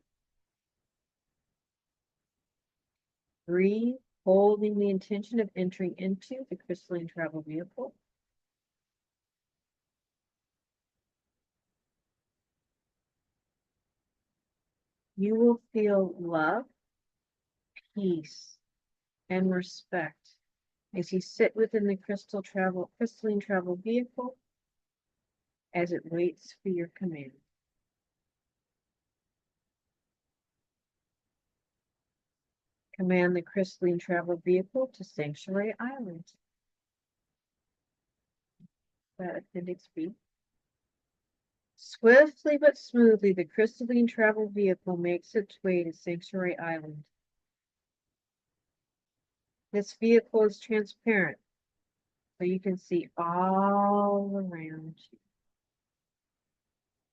Breathe, holding the intention of entering into the crystalline travel vehicle. You will feel love, peace, and respect as you sit within the crystalline travel vehicle as it waits for your command. Command the crystalline travel vehicle to Sanctuary Island. That Appendix B. Swiftly but smoothly, the crystalline travel vehicle makes its way to Sanctuary Island. This vehicle is transparent, so you can see all around you.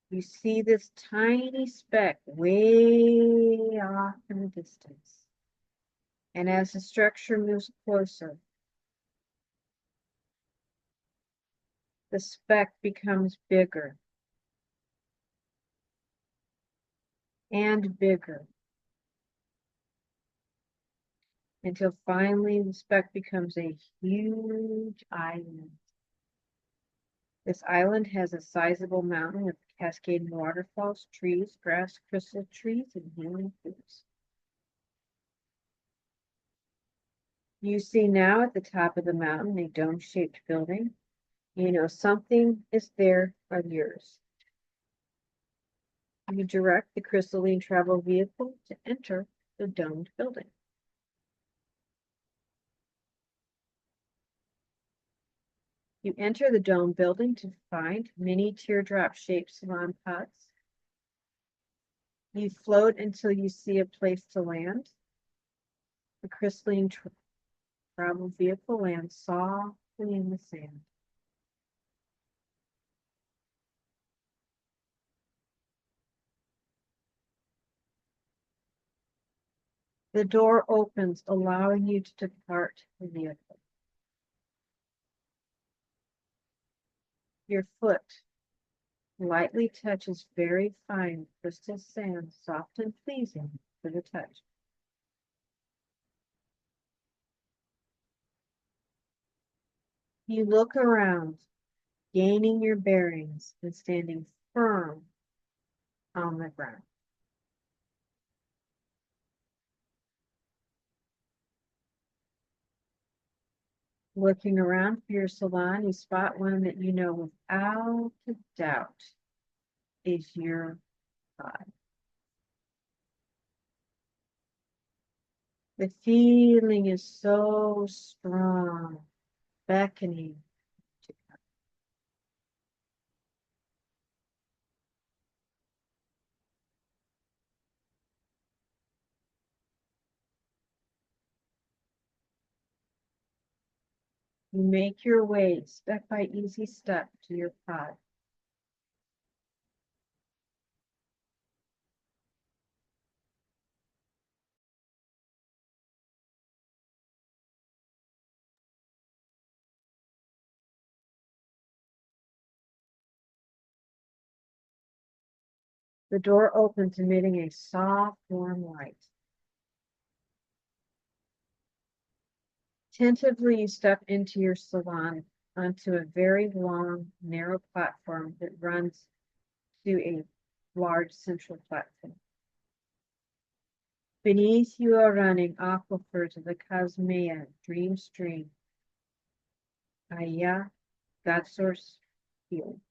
You see this tiny speck way off in the distance. And as the structure moves closer, the speck becomes bigger and bigger until finally the speck becomes a huge island. This island has a sizable mountain of cascading waterfalls, trees, grass, crystal trees, and healing fruits. You see now at the top of the mountain a dome-shaped building. You know something is there of yours. You direct the crystalline travel vehicle to enter the domed building. You enter the dome building to find many teardrop-shaped salon pots. You float until you see a place to land. The crystalline travel vehicle lands softly in the sand. The door opens, allowing you to depart the vehicle. Your foot lightly touches very fine crystal sand, soft and pleasing for the touch. You look around, gaining your bearings and standing firm on the ground. Looking around for your salon, you spot one that you know without a doubt is your pod. The feeling is so strong, beckoning to come. You make your way step by easy step to your pod. The door opens, emitting a soft, warm light. Tentatively, you step into your salon onto a very long, narrow platform that runs to a large central platform. Beneath you are running aquifers of the Cosmea Dream Stream, Aya, God Source Field,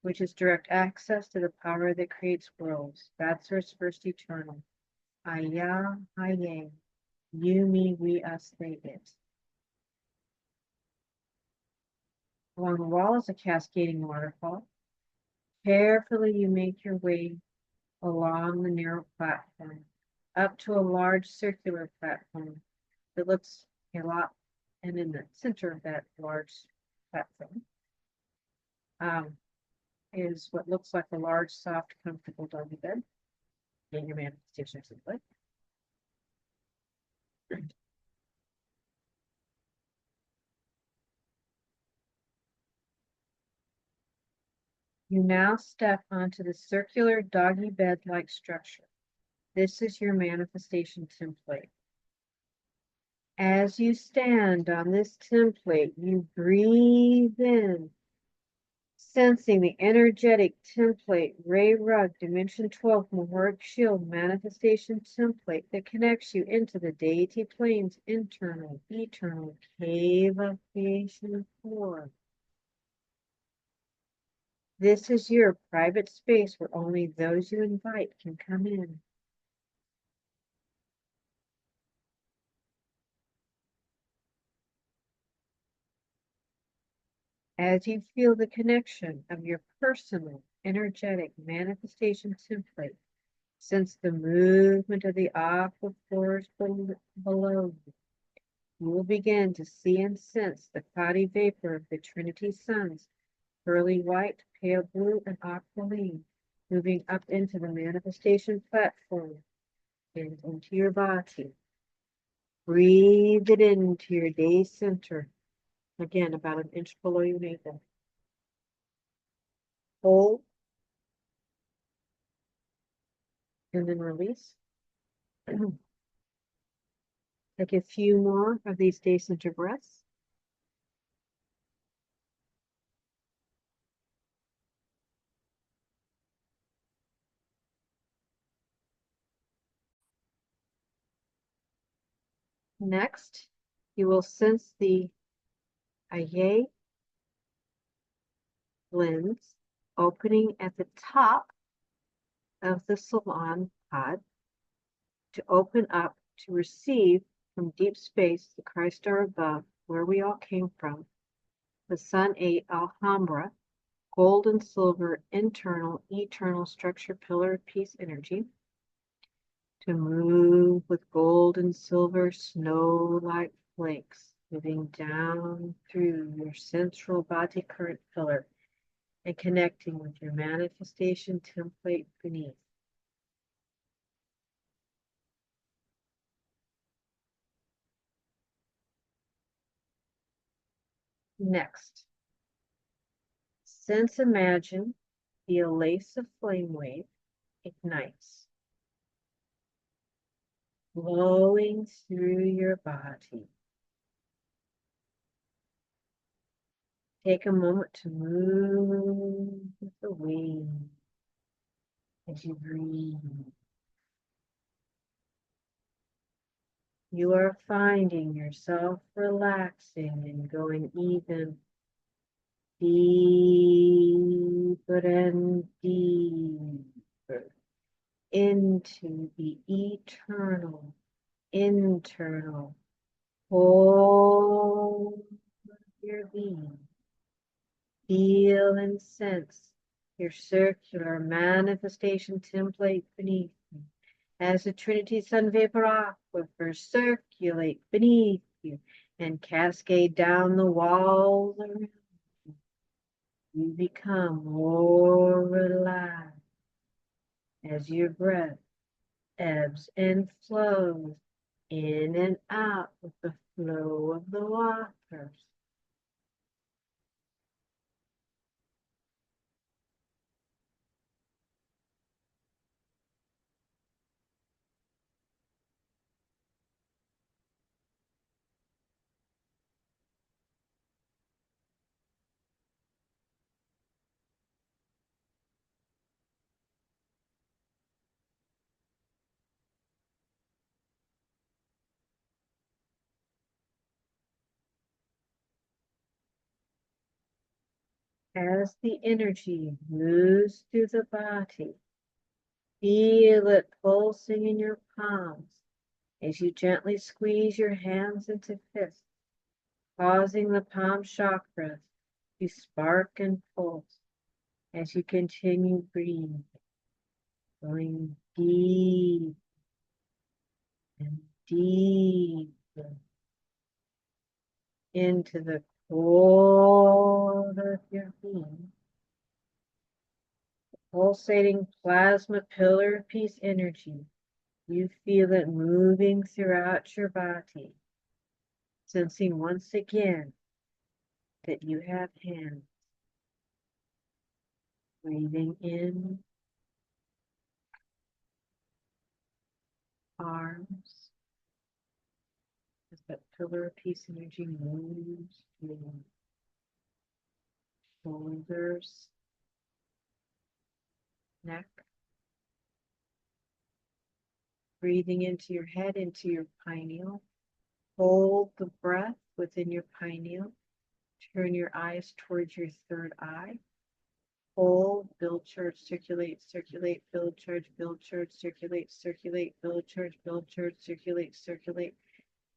which is direct access to the power that creates worlds, God Source First Eternal, Aya, Aye, you, me, we, us, they, it. Along the wall is a cascading waterfall. Carefully, you make your way along the narrow platform up to a large circular platform that looks a lot, and in the center of that large platform is what looks like a large, soft, comfortable doggy bed in your manifestation simply. You now step onto the circular doggy bed-like structure. This is your manifestation template. As you stand on this template, you breathe in, sensing the energetic template, Ray Rug, Dimension 12, Mahoric Shield, manifestation template that connects you into the deity plane's internal, eternal cave of creation floor. This is your private space where only those you invite can come in. As you feel the connection of your personal, energetic manifestation template, sense the movement of the aquifers below you. You will begin to see and sense the cloudy vapor of the Trinity suns, pearly white, pale blue, and aquamarine, moving up into the manifestation platform and into your body. Breathe it into your day center. Again, about an inch below your navel. Hold. And then release. Take a few more of these day center breaths. Next, you will sense the Aye lens opening at the top of the salon pod to open up to receive from deep space the Christ star above, where we all came from, the Sun 8 Alhambra, gold and silver, internal, eternal structure, pillar of peace energy, to move with gold and silver snow-like flakes, moving down through your central body current pillar and connecting with your manifestation template beneath. Next, sense, imagine the lace of flame wave ignites, flowing through your body. Take a moment to move with the wind as you breathe. You are finding yourself relaxing and going even deeper and deeper into the eternal, internal whole of your being. Feel and sense your circular manifestation template beneath you as the Trinity Sun Vapor aquifers circulate beneath you and cascade down the walls around you. You become more relaxed as your breath ebbs and flows in and out with the flow of the waters. As the energy moves through the body, feel it pulsing in your palms as you gently squeeze your hands into fists, causing the palm chakras to spark and pulse as you continue breathing, going deep and deeper into the core of your being. Pulsating plasma pillar of peace energy. You feel it moving throughout your body, sensing once again that you have hands. Breathing in, arms, as that pillar of peace energy moves through shoulders, neck. Breathing into your head, into your pineal. Hold the breath within your pineal. Turn your eyes towards your third eye. Hold, build, charge, circulate, circulate, build, charge, circulate, circulate, build, charge, circulate, circulate.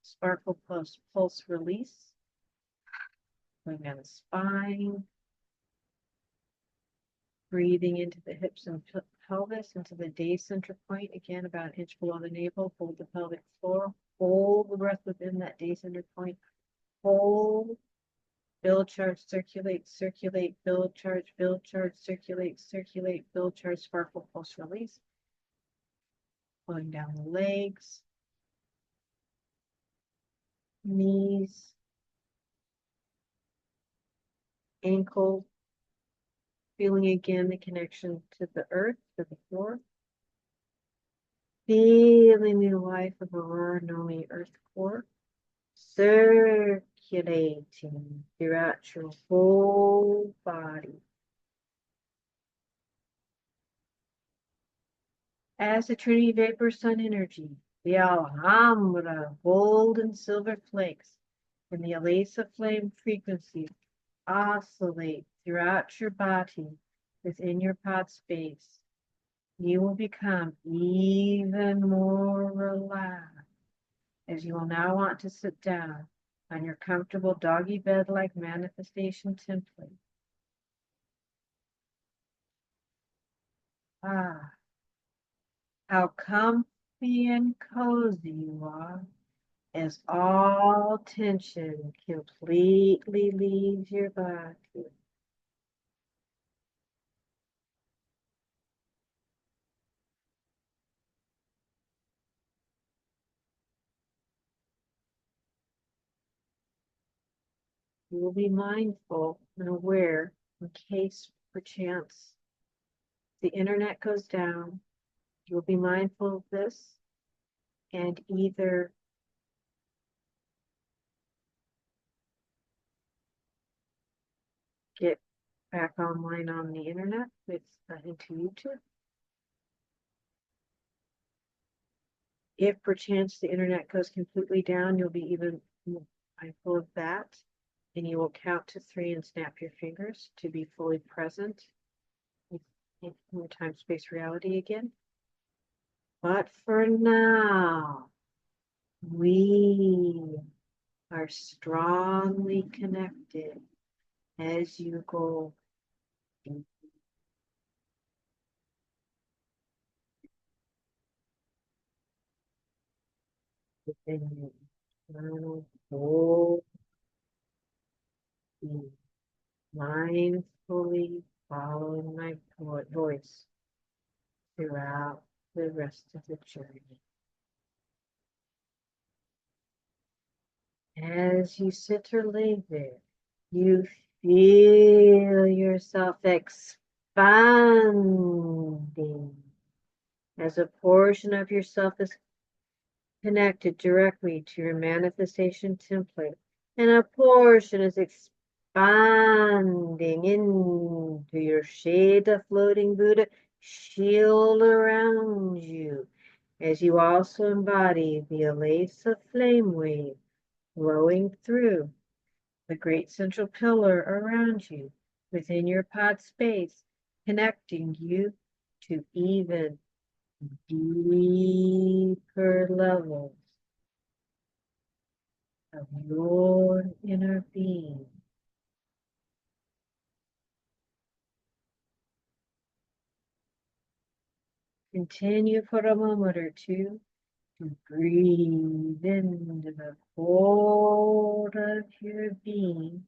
Sparkle, pulse, pulse, release. Going down the spine. Breathing into the hips and pelvis, into the day center point. Again, about an inch below the navel. Hold the pelvic floor. Hold the breath within that day center point. Hold. Build, charge, circulate, circulate, build, charge, circulate, circulate, build, charge, sparkle, pulse, release. Pulling down the legs, knees, ankle, feeling again the connection to the earth, to the floor. Feeling the life of Aurora Nomi Earth Core, circulating throughout your whole body. As the Trinity Vapor Sun energy, the Alhambra gold and silver flakes and the Alesa flame frequencies oscillate throughout your body within your pod space, you will become even more relaxed as you will now want to sit down on your comfortable doggy bed-like manifestation template. Ah, how comfy and cozy you are as all tension completely leaves your body. You will be mindful and aware in case perchance the internet goes down. You will be mindful of this and either get back online on the internet with into YouTube. If perchance the internet goes completely down, you'll be even more mindful of that. And you will count to 3 and snap your fingers to be fully present in your time-space reality again. But for now, we are strongly connected as you go within your internal whole being, mindfully following my voice throughout the rest of the journey. As you sit or lay there, you feel yourself expanding as a portion of yourself is connected directly to your manifestation template, and a portion is expanding into your shade of floating Buddha shield around you, as you also embody the Alesa flame wave flowing through the great central pillar around you, within your pod space, connecting you to even deeper levels of your inner being. Continue for a moment or two to breathe into the core of your being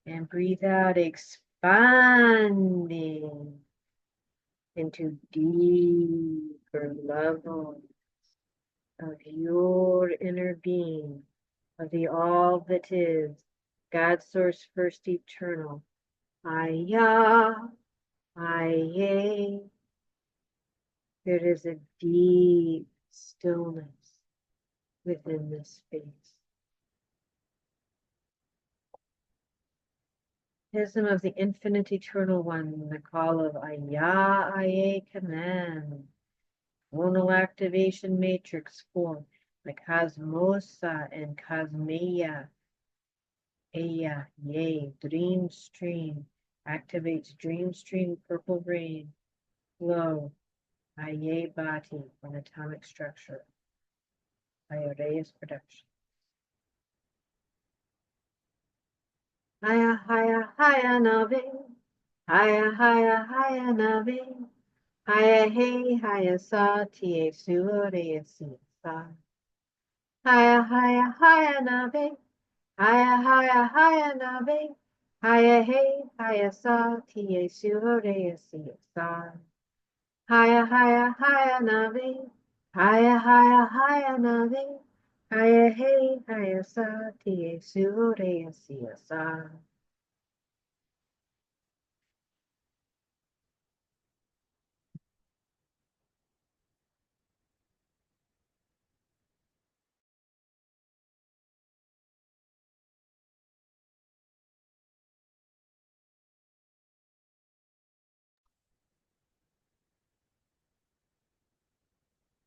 and breathe out, expanding into deeper levels of your inner being, of the all that is, God Source First Eternal. Aya, Aye. There is a deep stillness within this space. Ism of the Infinite Eternal One, the call of Aya, Aye command. Tonal activation matrix 4, the Cosmosa and Cosmea. Aya, Yay, Dream Stream, activates Dream Stream Purple Rain. Flow, Aye Bati, an atomic structure. Ioreus production. Haya, haya, haya, navi. Haya, haya, haya, navi. Haya, hey, haya, sa, tie, suore, si, sa. Haya, haya, haya, navi. Haya, haya, haya, navi. Haya, hey, haya, sa, tie, suore, si, sa. Haya, haya, haya, navi. Haya, haya, haya, navi. Haya, hey, haya, sa, tie, suore, si, sa.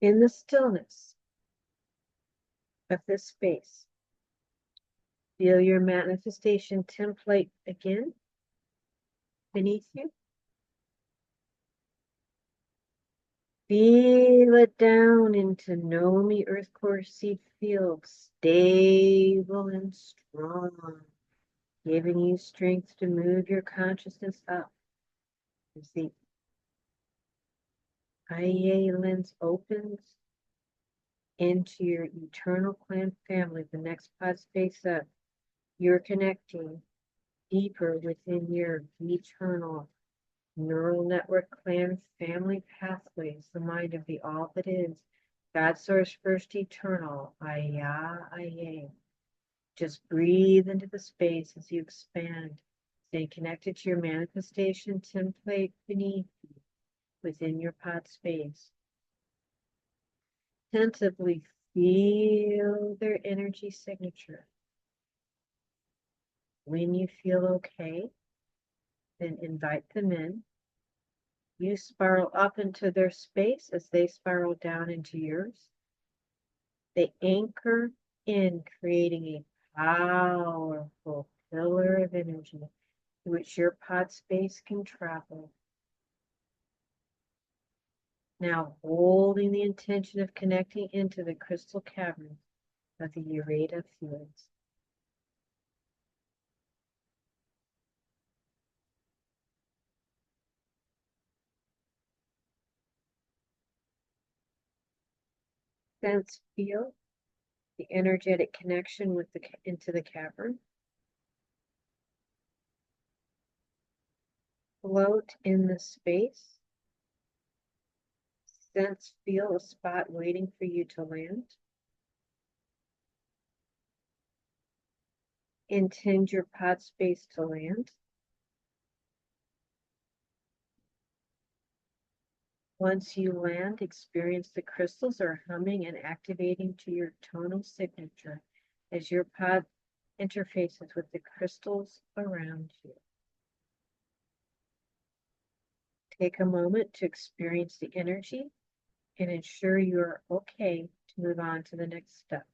In the stillness of this space, feel your manifestation template again beneath you. Feel it down into Nomi Earth Core Seed Field, stable and strong, giving you strength to move your consciousness up as the IA lens opens into your eternal clan family, the next pod space up. You're connecting deeper within your eternal neural network clan family pathways, the mind of the all that is, God Source First Eternal, Aya, Aya. Just breathe into the space as you expand. Stay connected to your manifestation template beneath you, within your pod space. Tentatively feel their energy signature. When you feel okay, then invite them in. You spiral up into their space as they spiral down into yours. They anchor in, creating a powerful pillar of energy to which your pod space can travel. Now holding the intention of connecting into the crystal cavern of the Ureta fields. Sense, feel the energetic connection with into the cavern. Float in the space. Sense, feel a spot waiting for you to land. Intend your pod space to land. Once you land, experience the crystals are humming and activating to your tonal signature as your pod interfaces with the crystals around you. Take a moment to experience the energy and ensure you are okay to move on to the next step.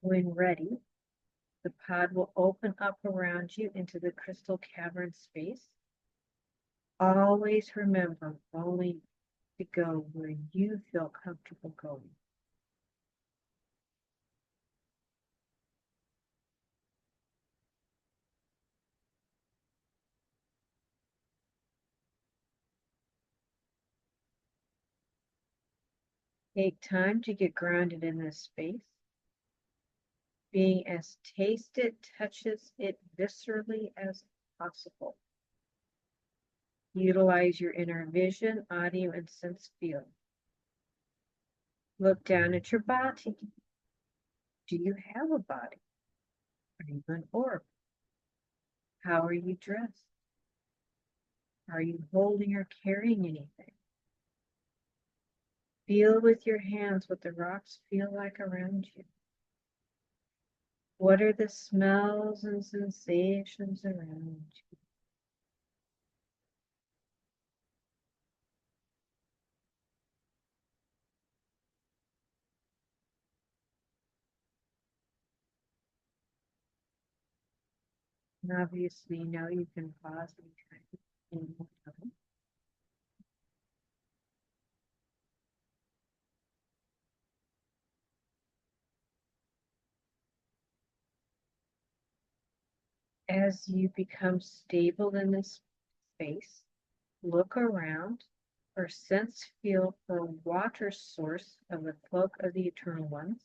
When ready, the pod will open up around you into the crystal cavern space. Always remember only to go where you feel comfortable going. Take time to get grounded in this space, being as taste it, touches it viscerally as possible. Utilize your inner vision, audio, and sense field. Look down at your body. Do you have a body? Are you an orb? How are you dressed? Are you holding or carrying anything? Feel with your hands what the rocks feel like around you. What are the smells and sensations around you? And obviously, now you can pause anytime. As you become stable in this space, look around or sense feel for a water source of the cloak of the eternal ones.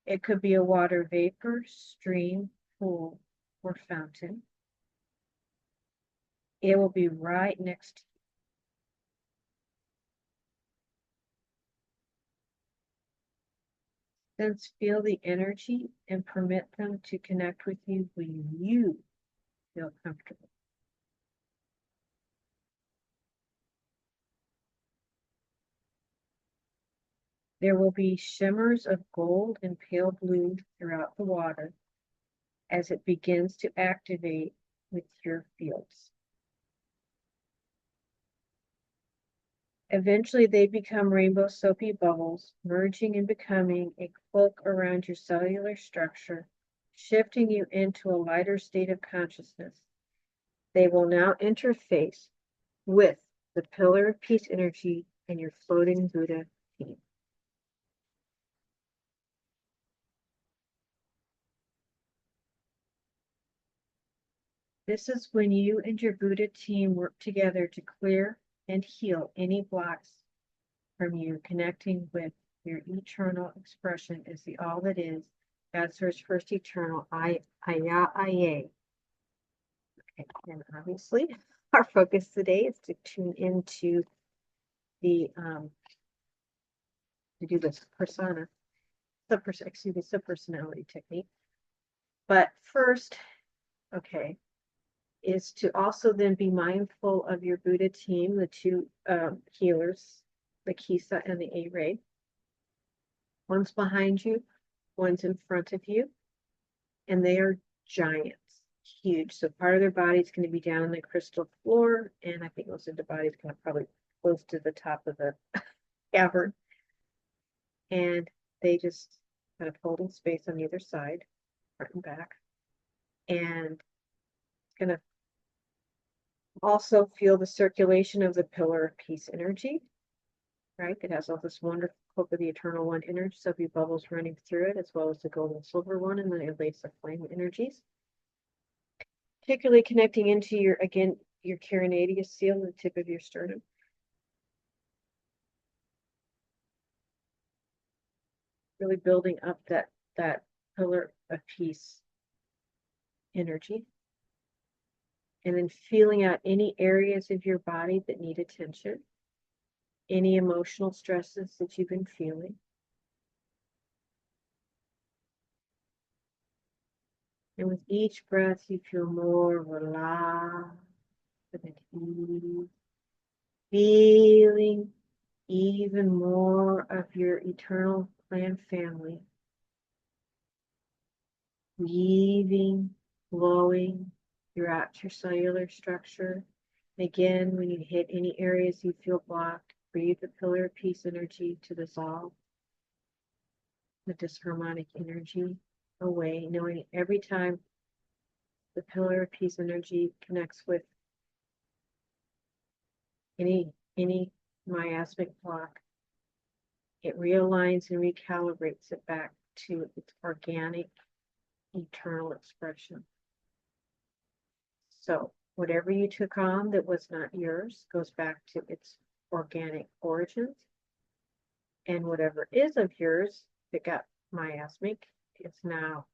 It could be a water vapor, stream, pool, or fountain. It will be right next to you. Sense feel the energy and permit them to connect with you when you feel comfortable. There will be shimmers of gold and pale blue throughout the water as it begins to activate with your fields. Eventually, they become rainbow soapy bubbles, merging and becoming a cloak around your cellular structure, shifting you into a lighter state of consciousness. They will now interface with the pillar of peace energy and your floating Buddha team. This is when you and your Buddha team work together to clear and heal any blocks from you, connecting with your eternal expression as the all that is, God Source First Eternal, Aya. Okay, and obviously our focus today is to tune into the to do this subpersonality technique. But first, okay, is to also then be mindful of your Buddha team, the two healers, the Kisa and the A-Ray. One's behind you, one's in front of you, and they are giants, huge. So part of their body is going to be down on the crystal floor, and I think most of the body is going to probably close to the top of the cavern. And they just kind of holding space on either side, front and back. And it's going to also feel the circulation of the pillar of peace energy, right? It has all this wonderful cloak of the eternal one energy, so be bubbles running through it, as well as the gold and silver one, and then it lays the flame energies. Particularly connecting into your, again, your carinatus seal, the tip of your sternum. Really building up that pillar of peace energy. And then feeling out any areas of your body that need attention, any emotional stresses that you've been feeling. And with each breath, you feel more relaxed and at ease, feeling even more of your eternal plan family, weaving, flowing throughout your cellular structure. And again, when you hit any areas you feel blocked, breathe the pillar of peace energy to dissolve the disharmonic energy away, knowing every time the pillar of peace energy connects with any miasmic block, it realigns and recalibrates it back to its organic, eternal expression. So whatever you took on that was not yours goes back to its organic origins. And whatever is of yours that got miasmic is now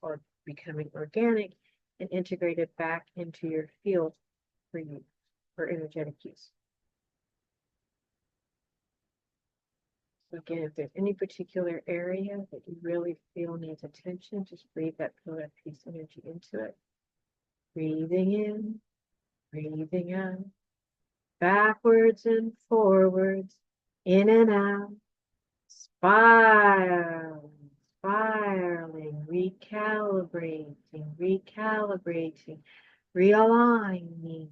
are becoming organic and integrated back into your field for you, for energetic use. So again, if there's any particular area that you really feel needs attention, just breathe that pillar of peace energy into it. Breathing in, breathing out, backwards and forwards, in and out, spiraling, recalibrating, realigning,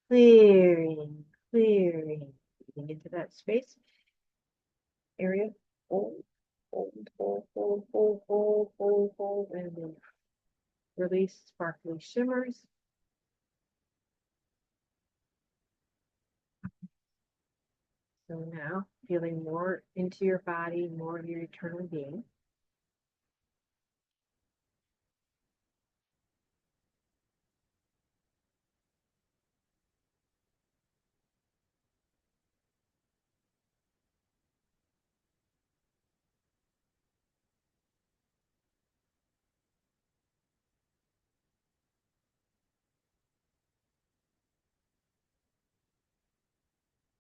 clearing, getting into that space area. Hold, and then release sparkly shimmers. So now, feeling more into your body, more of your eternal being.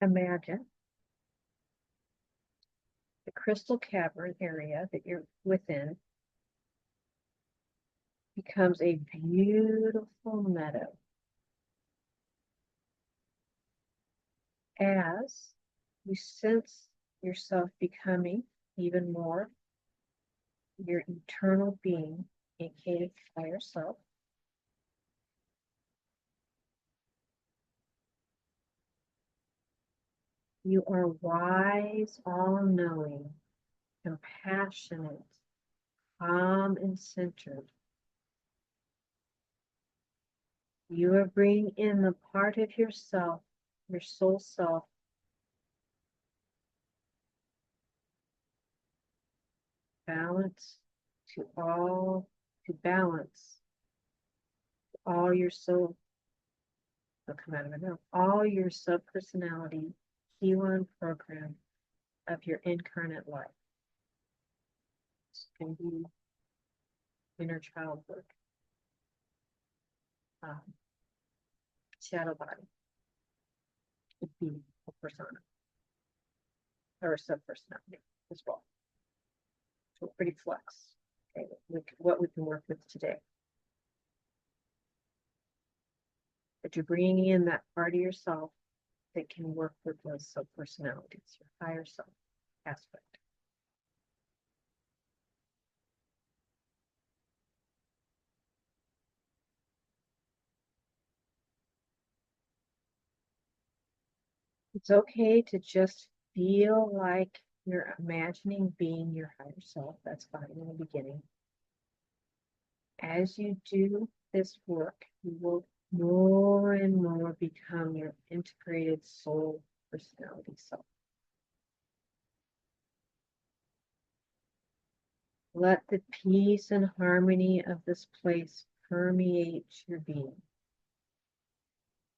Imagine the crystal cavern area that you're within becomes a beautiful meadow as you sense yourself becoming even more your eternal being, aka higher self. You are wise, all-knowing, compassionate, calm, and centered. You are bringing in the part of yourself, your soul self, balance to balance all your soul, will come out of my mouth, all your subpersonality, healing program of your incarnate life. This can be inner child work, shadow body, could be a persona or a subpersonality as well. So pretty flex. Okay, what we can work with today. But you're bringing in that part of yourself that can work with those subpersonalities, your higher self aspect. It's okay to just feel like you're imagining being your higher self. That's fine in the beginning. As you do this work, you will more and more become your integrated soul personality self. Let the peace and harmony of this place permeate your being.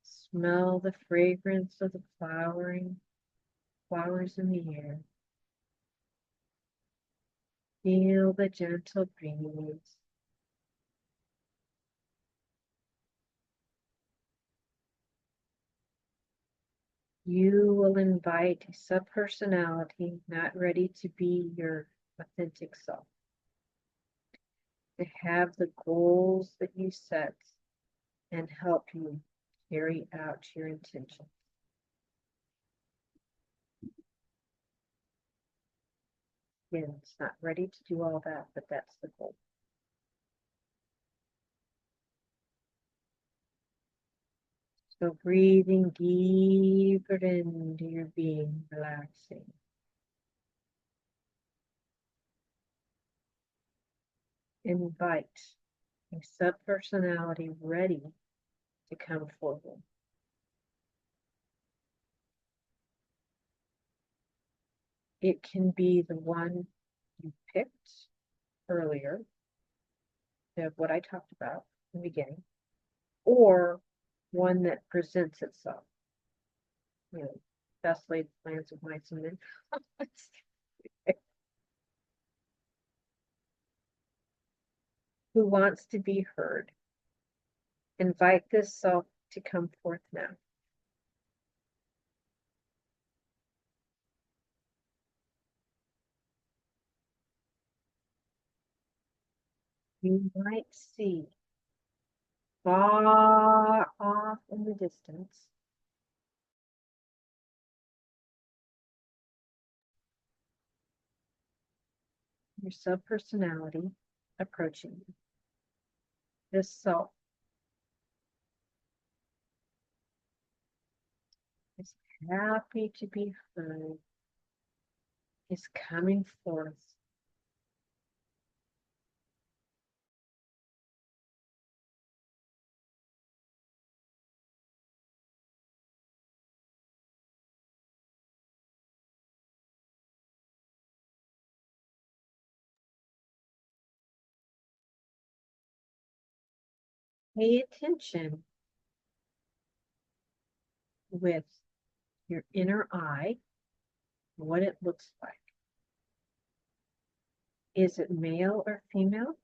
Smell the fragrance of the flowers in the air. Feel the gentle breeze. You will invite a subpersonality not ready to be your authentic self, to have the goals that you set and help you carry out your intention. Again, it's not ready to do all that, but that's the goal. So breathing deeper into your being, relaxing. invite a subpersonality ready to come forward. It can be the one you picked earlier, of what I talked about in the beginning, or one that presents itself. You know, best laid plans of mice and men. Who wants to be heard. Invite this self to come forth now. You might see far off in the distance your subpersonality approaching you. This self is happy to be heard, is coming forth. Pay attention with your inner eye, what it looks like. Is it male or female?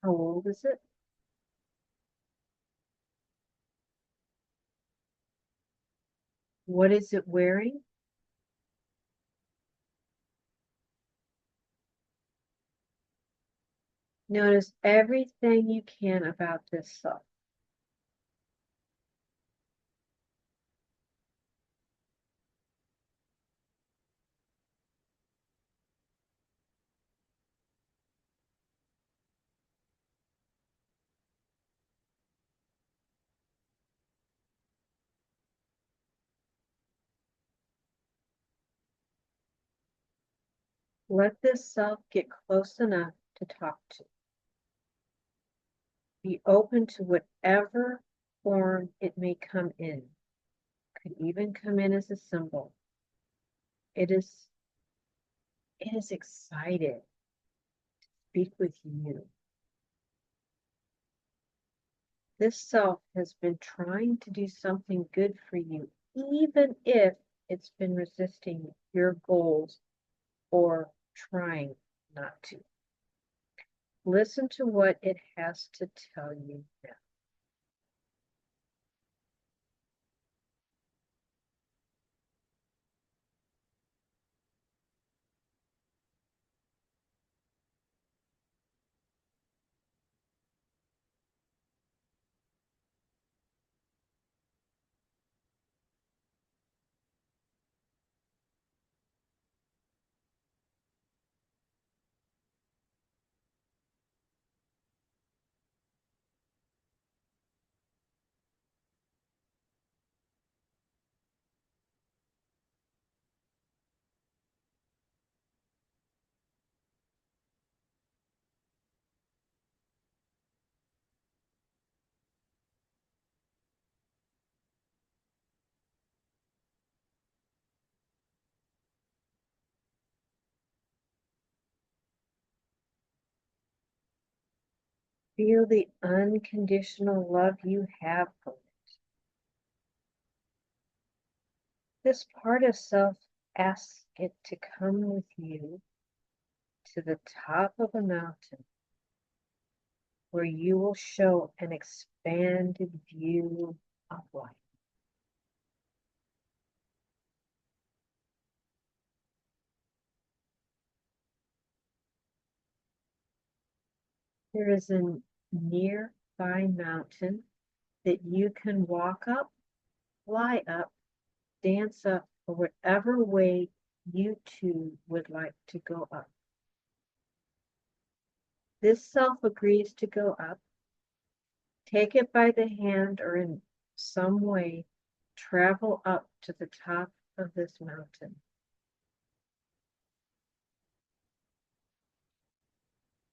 How old is it? What is it wearing? Notice everything you can about this self. Let this self get close enough to talk to. Be open to whatever form it may come in. Could even come in as a symbol. It is excited to speak with you. This self has been trying to do something good for you, even if it's been resisting your goals or trying not to. Listen to what it has to tell you now. Feel the unconditional love you have for it. This part of self asks it to come with you to the top of a mountain where you will show an expanded view of life. There is a nearby mountain that you can walk up, fly up, dance up, or whatever way you too would like to go up. This self agrees to go up. Take it by the hand or in some way, travel up to the top of this mountain.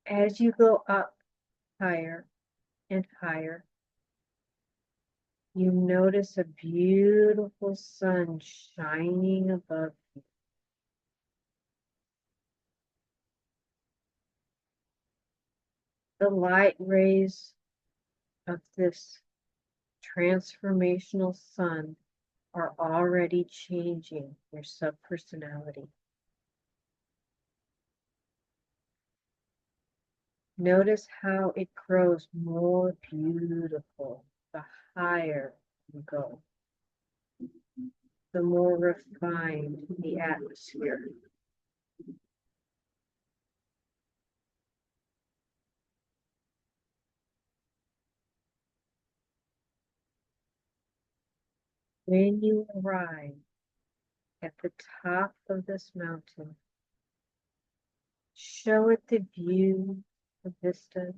As you go up higher and higher, you notice a beautiful sun shining above you. The light rays of this transformational sun are already changing your subpersonality. Notice how it grows more beautiful the higher you go, the more refined the atmosphere. When you arrive at the top of this mountain, show it the view, the vistas,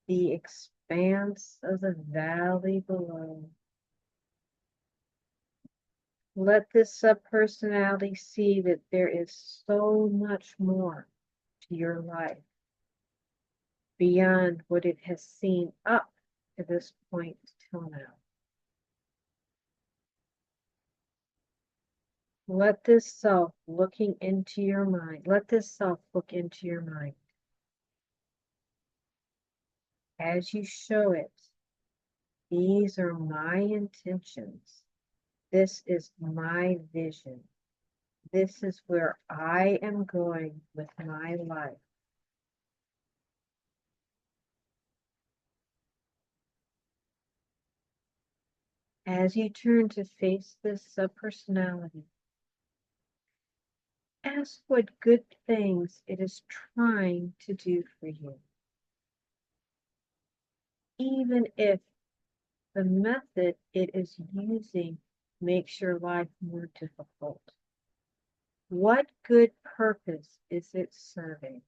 the expanse of the valley below. Let this subpersonality see that there is so much more to your life beyond what it has seen up to this point till now. Let this self looking into your mind, let this self look into your mind. As you show it, these are my intentions. This is my vision. This is where I am going with my life. As you turn to face this subpersonality, ask what good things it is trying to do for you. Even if the method it is using makes your life more difficult. What good purpose is it serving?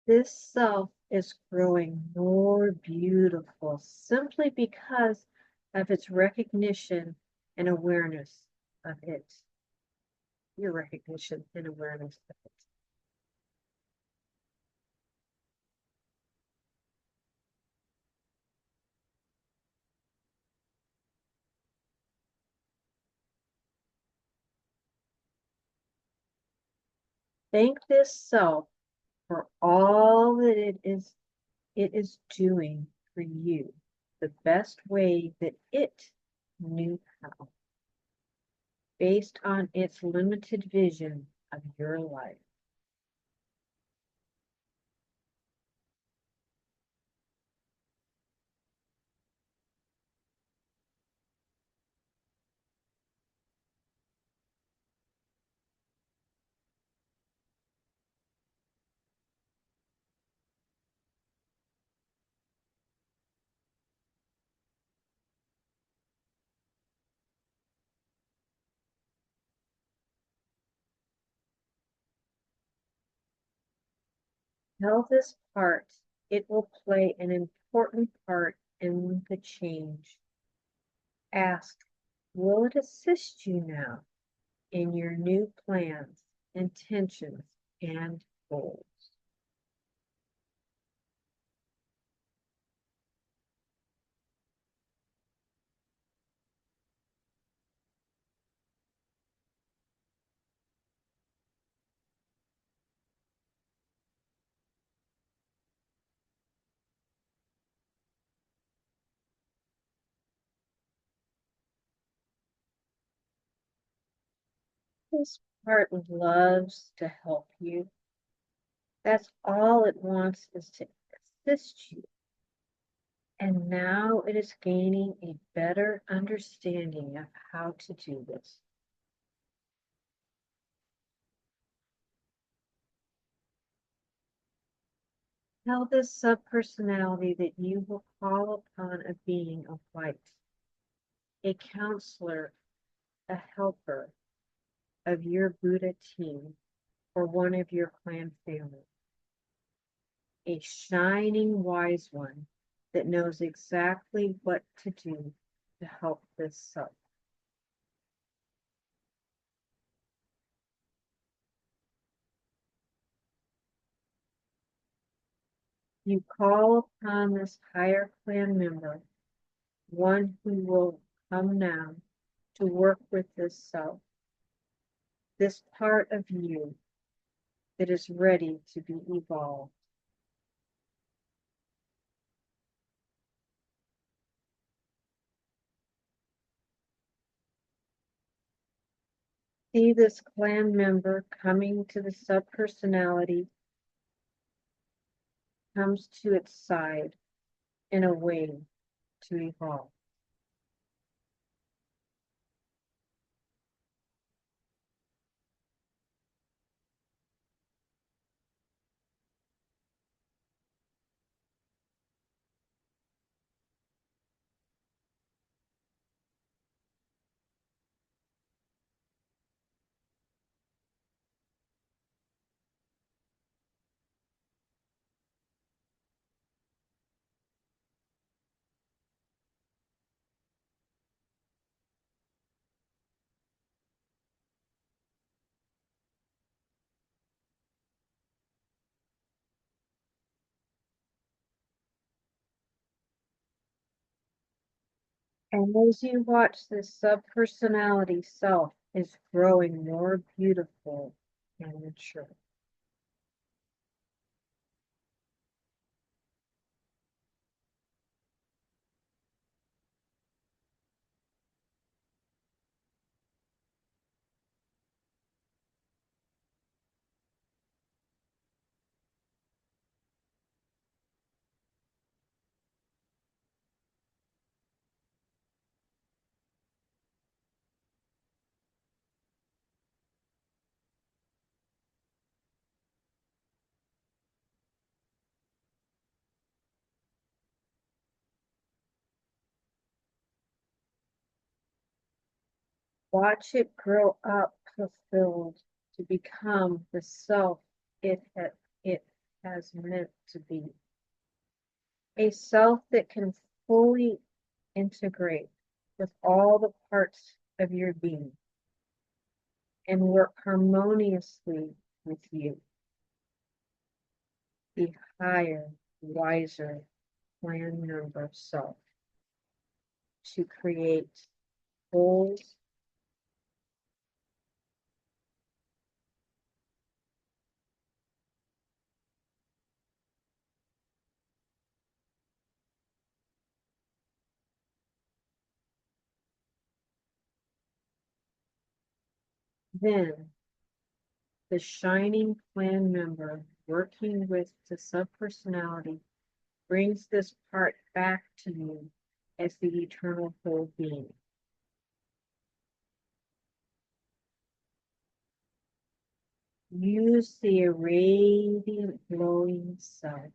This self is growing more beautiful simply because of its recognition and awareness of it. Your recognition and awareness of it. Thank this self for all that it is doing for you, the best way that it knew how, based on its limited vision of your life. Tell this part it will play an important part in the change. Ask, will it assist you now in your new plans, intentions, and goals? This part loves to help you. That's all it wants, is to assist you. And now it is gaining a better understanding of how to do this. Tell this subpersonality that you will call upon a being of light, a counselor, a helper of your Buddha team or one of your clan family, a shining wise one that knows exactly what to do to help this self. You call upon this higher clan member, one who will come now to work with this self, this part of you that is ready to be evolved. See this clan member coming to the subpersonality, comes to its side in a way to evolve. And as you watch this subpersonality self is growing more beautiful and mature. Watch it grow up fulfilled to become the self it has meant to be. A self that can fully integrate with all the parts of your being and work harmoniously with you, the higher, wiser plan number self, to create goals, then the shining plan member working with the subpersonality brings this part back to you as the eternal whole being. You see a radiant, glowing self.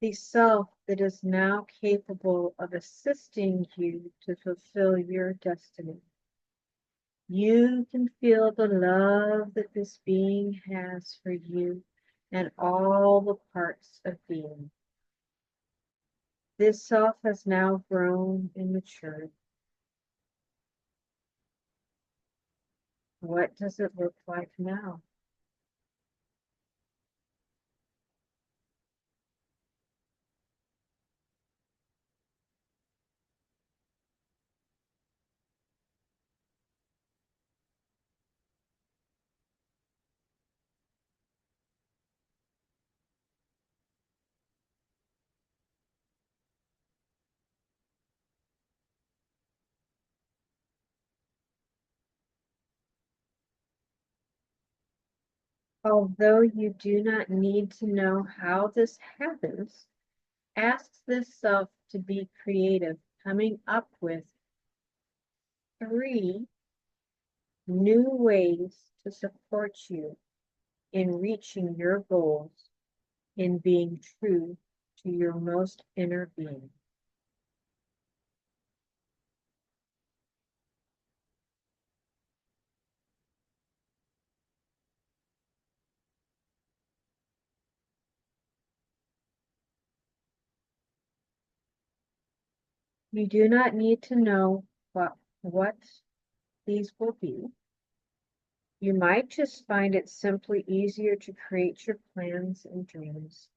The self that is now capable of assisting you to fulfill your destiny. You can feel the love that this being has for you and all the parts of being. This self has now grown and matured. What does it look like now? Although you do not need to know how this happens, ask this self to be creative, coming up with 3 new ways to support you in reaching your goals, in being true to your most inner being. You do not need to know what these will be. You might just find it simply easier to create your plans and dreams.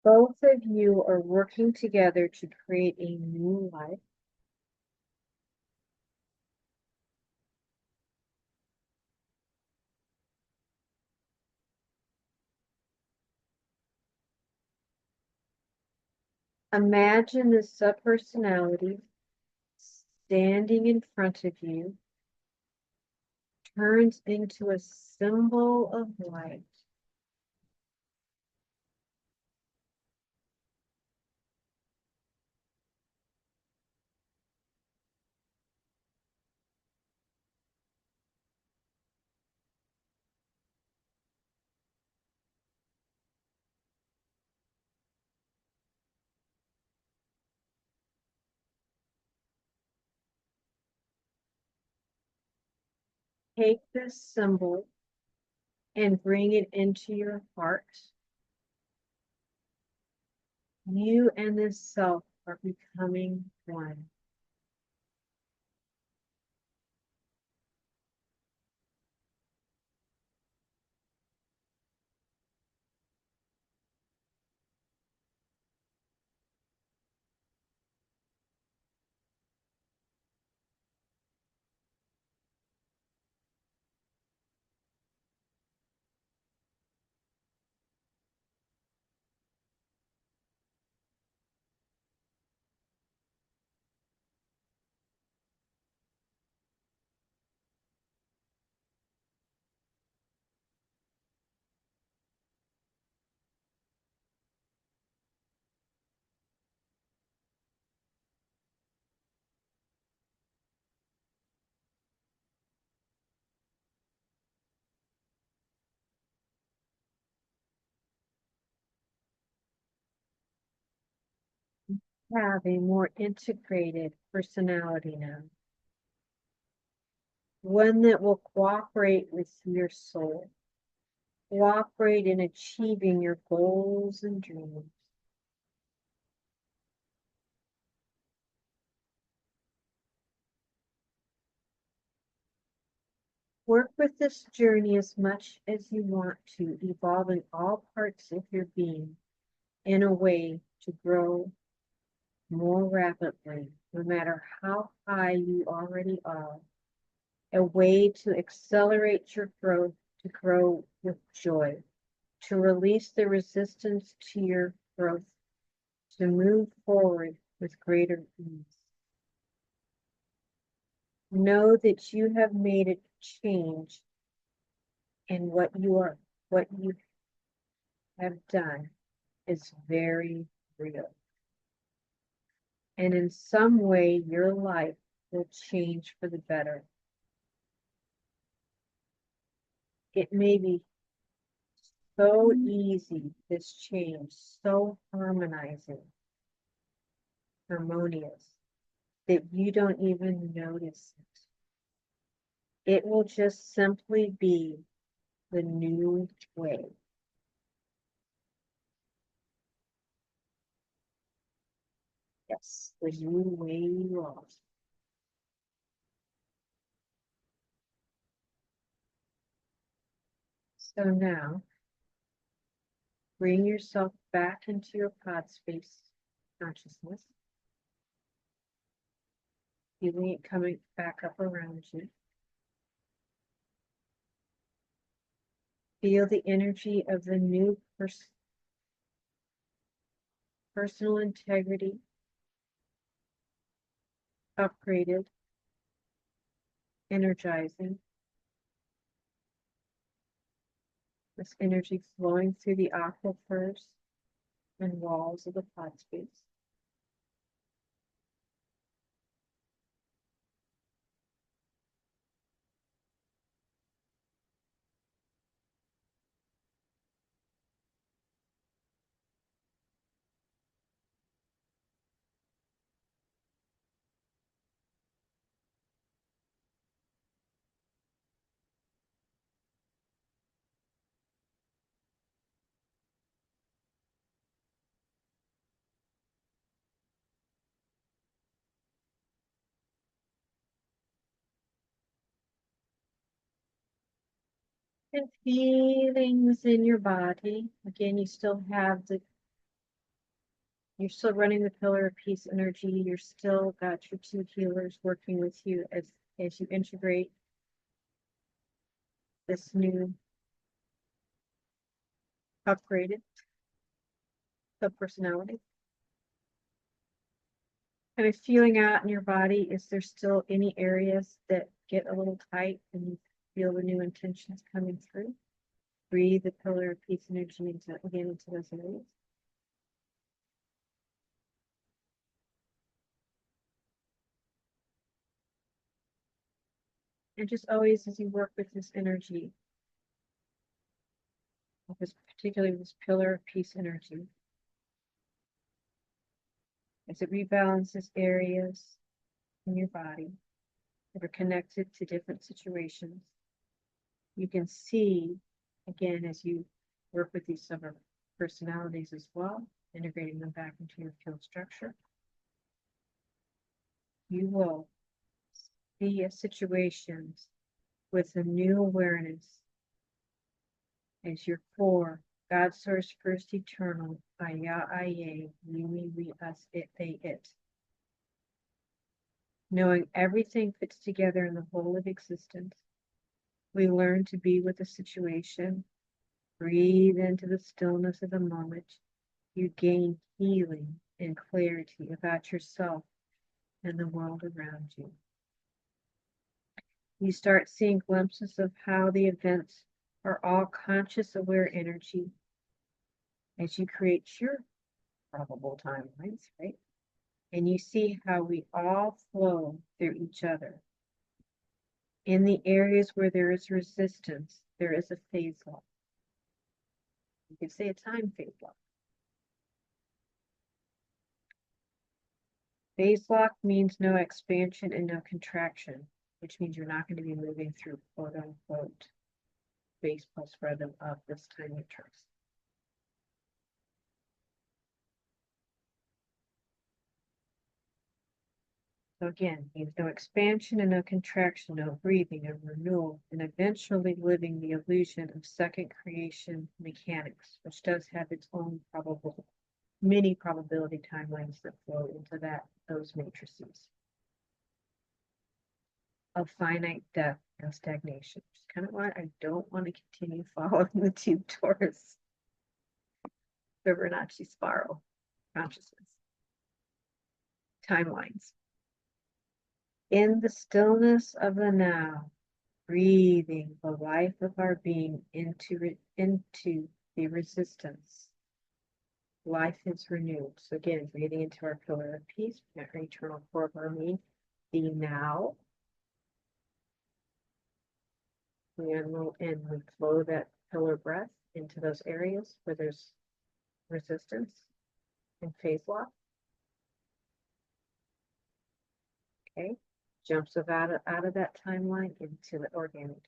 Both of you are working together to create a new life. Imagine the subpersonality standing in front of you turns into a symbol of light. Take this symbol and bring it into your heart. You and this self are becoming one. Have a more integrated personality now. One that will cooperate with your soul, cooperate in achieving your goals and dreams. Work with this journey as much as you want to, evolving all parts of your being in a way to grow more rapidly, no matter how high you already are. A way to accelerate your growth, to grow with joy, to release the resistance to your growth, to move forward with greater ease. Know that you have made a change in what you have done is very real. And in some way, your life will change for the better. It may be so easy, this change, so harmonious, that you don't even notice it. It will just simply be the new way. Yes, the new way you are. So now, bring yourself back into your pod space consciousness, feeling it coming back up around you. Feel the energy of the new personal integrity, upgraded, energizing. This energy flowing through the aquifers and walls of the pod space. And feeling within your body. Again, you still have you're still running the pillar of peace energy. You're still got your two healers working with you as you integrate this new upgraded subpersonality. Kind of feeling out in your body, is there still any areas that get a little tight and you feel the new intentions coming through? Breathe the pillar of peace energy into those areas. And just always, as you work with this energy, particularly this pillar of peace energy, as it rebalances areas in your body that are connected to different situations, you can see, again, as you work with these subpersonalities as well, integrating them back into your field structure, you will see situations with a new awareness as your core, God source first eternal, Aya Aye, me, we, us, it, they, it. Knowing everything fits together in the whole of existence, we learn to be with the situation, breathe into the stillness of the moment. You gain healing and clarity about yourself and the world around you. You start seeing glimpses of how the events are all conscious aware energy as you create your probable timelines, right? And you see how we all flow through each other. In the areas where there is resistance, there is a phase lock. You could say a time phase lock. Phase lock means no expansion and no contraction, which means you're not going to be moving through quote unquote base plus rhythm of this time matrix. So again, means no expansion and no contraction, no breathing and renewal, and eventually living the illusion of second creation mechanics, which does have its own many probability timelines that flow into those matrices of finite death and stagnation, which is kind of why I don't want to continue following the tube Taurus Fibernaccii spiral consciousness timelines. In the stillness of the now, breathing the life of our being into the resistance, life is renewed. So again, breathing into our pillar of peace, our eternal core of our being, the now. And we flow that pillar breath into those areas where there's resistance and phase lock. Okay, jumps out of that timeline into the organic.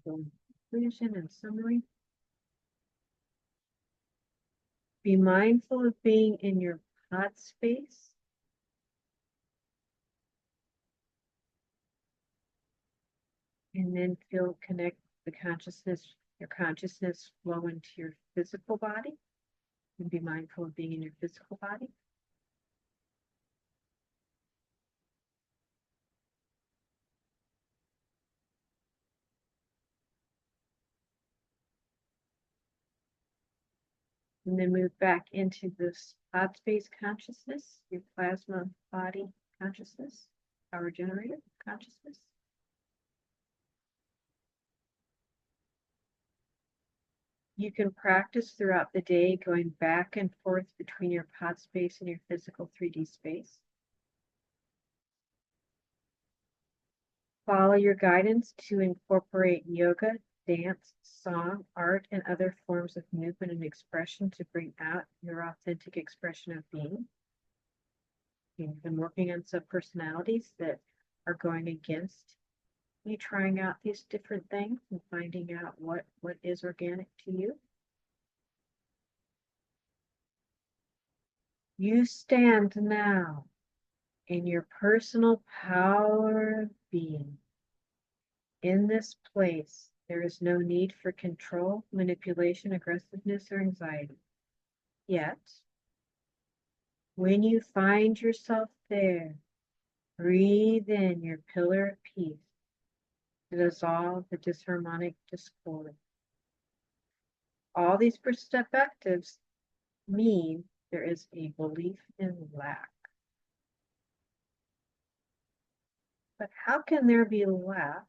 Conclusion and summary. Be mindful of being in your pod space. And then feel connect the consciousness, your consciousness flow into your physical body. And be mindful of being in your physical body. And then move back into this pod space consciousness, your plasma body consciousness, power generator consciousness. You can practice throughout the day going back and forth between your pod space and your physical 3D space. Follow your guidance to incorporate yoga, dance, song, art, and other forms of movement and expression to bring out your authentic expression of being. You've been working on subpersonalities that are going against you trying out these different things and finding out what is organic to you. You stand now in your personal power of being. In this place, there is no need for control, manipulation, aggressiveness, or anxiety. Yet, when you find yourself there, breathe in your pillar of peace to dissolve the disharmonic discord. All these perspectives mean there is a belief in lack. But how can there be lack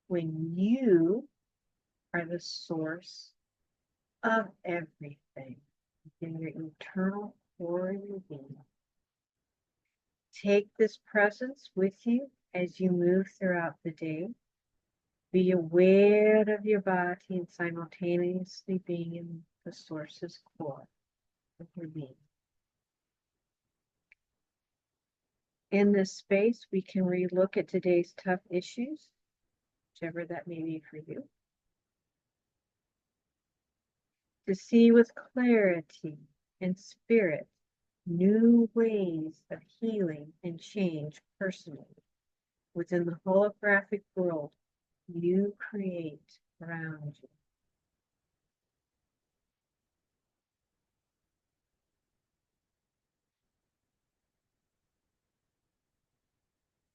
when you are the source of everything in your eternal core of your being? Take this presence with you as you move throughout the day. Be aware of your body and simultaneously being in the source's core of your being. In this space, we can relook at today's tough issues, whichever that may be for you, to see with clarity and spirit new ways of healing and change personally within the holographic world you create around you.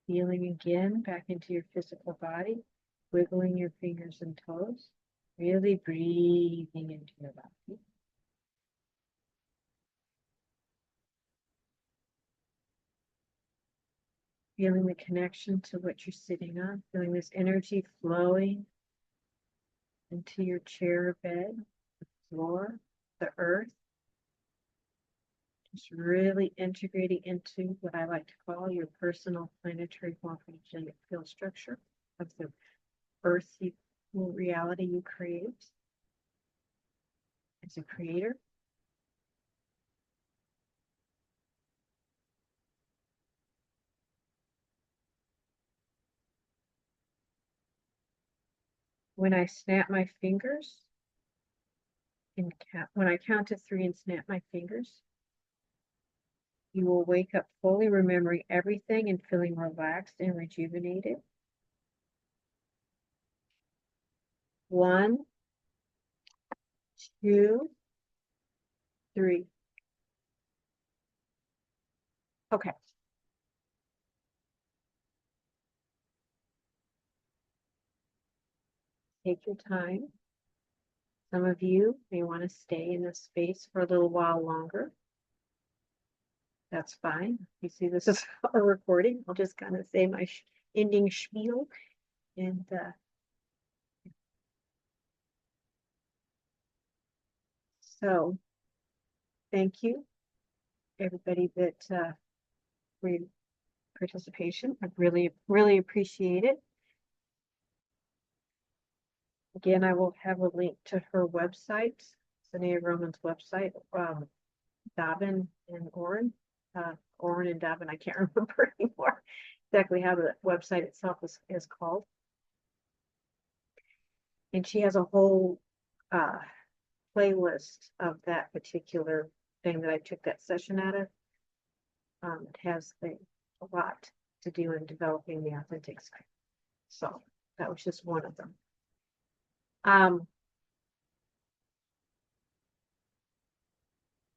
Feeling again back into your physical body, wiggling your fingers and toes, really breathing into your body. Feeling the connection to what you're sitting on, feeling this energy flowing into your chair or bed, the floor, the earth. Just really integrating into what I like to call your personal planetary morphological field structure of the earthy reality you create as a creator. When I snap my fingers, when I count to 3 and snap my fingers, you will wake up fully remembering everything and feeling relaxed and rejuvenated. 1, 2, 3. Okay. Take your time. Some of you may want to stay in this space for a little while longer. That's fine. You see, this is a recording. I'll just kind of say my ending spiel. And so, thank you, everybody, that for your participation. I really, really appreciate it. Again, I will have a link to her website, Nitah Roman's website, Dobbin and Oren. Oren and Dobbin, I can't remember anymore exactly how the website itself is called. And she has a whole playlist of that particular thing that I took that session out of. It has a lot to do in developing the authentic side. So that was just one of them.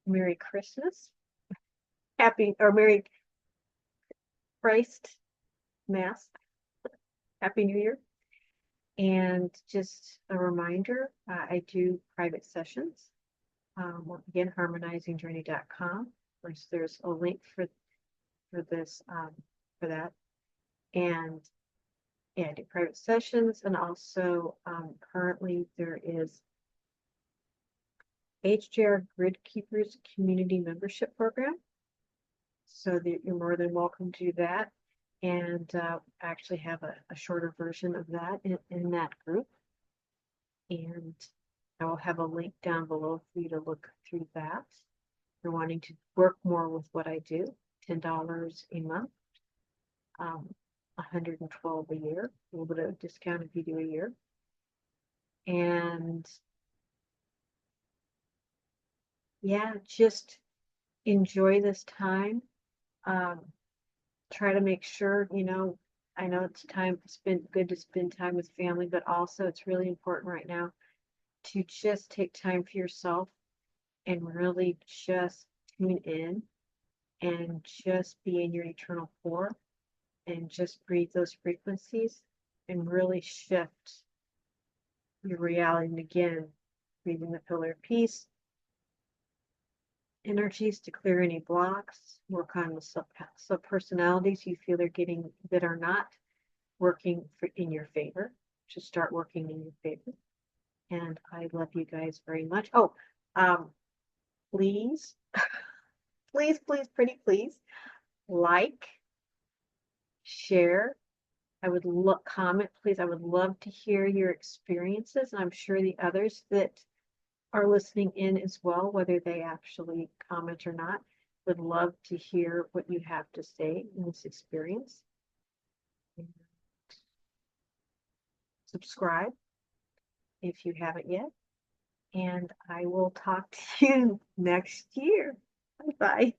Merry Christmas. Merry Christ Mass. Happy New Year. And just a reminder, I do private sessions. Again, harmonizingjourney.com. There's a link for this for that. And yeah, I do private sessions, and also currently there is HJR Grid Keepers Community Membership Program. So that you're more than welcome to do that. And I actually have a shorter version of that in that group. And I will have a link down below for you to look through that. If you're wanting to work more with what I do, $10 a month, 112 a year, a little bit of discount if you do a year. And yeah, just enjoy this time. Try to make sure, I know it's good to spend time with family, but also it's really important right now to just take time for yourself and really just tune in and just be in your eternal core and just breathe those frequencies and really shift your reality. And again, breathing the pillar of peace energies to clear any blocks, work on the subpersonalities you feel that are not working in your favor. Just start working in your favor. And I love you guys very much. Oh, please, please, pretty please, like, share. I would comment, please. I would love to hear your experiences, and I'm sure the others that are listening in as well, whether they actually comment or not, would love to hear what you have to say in this experience. And subscribe if you haven't yet, and I will talk to you next year. Bye-bye.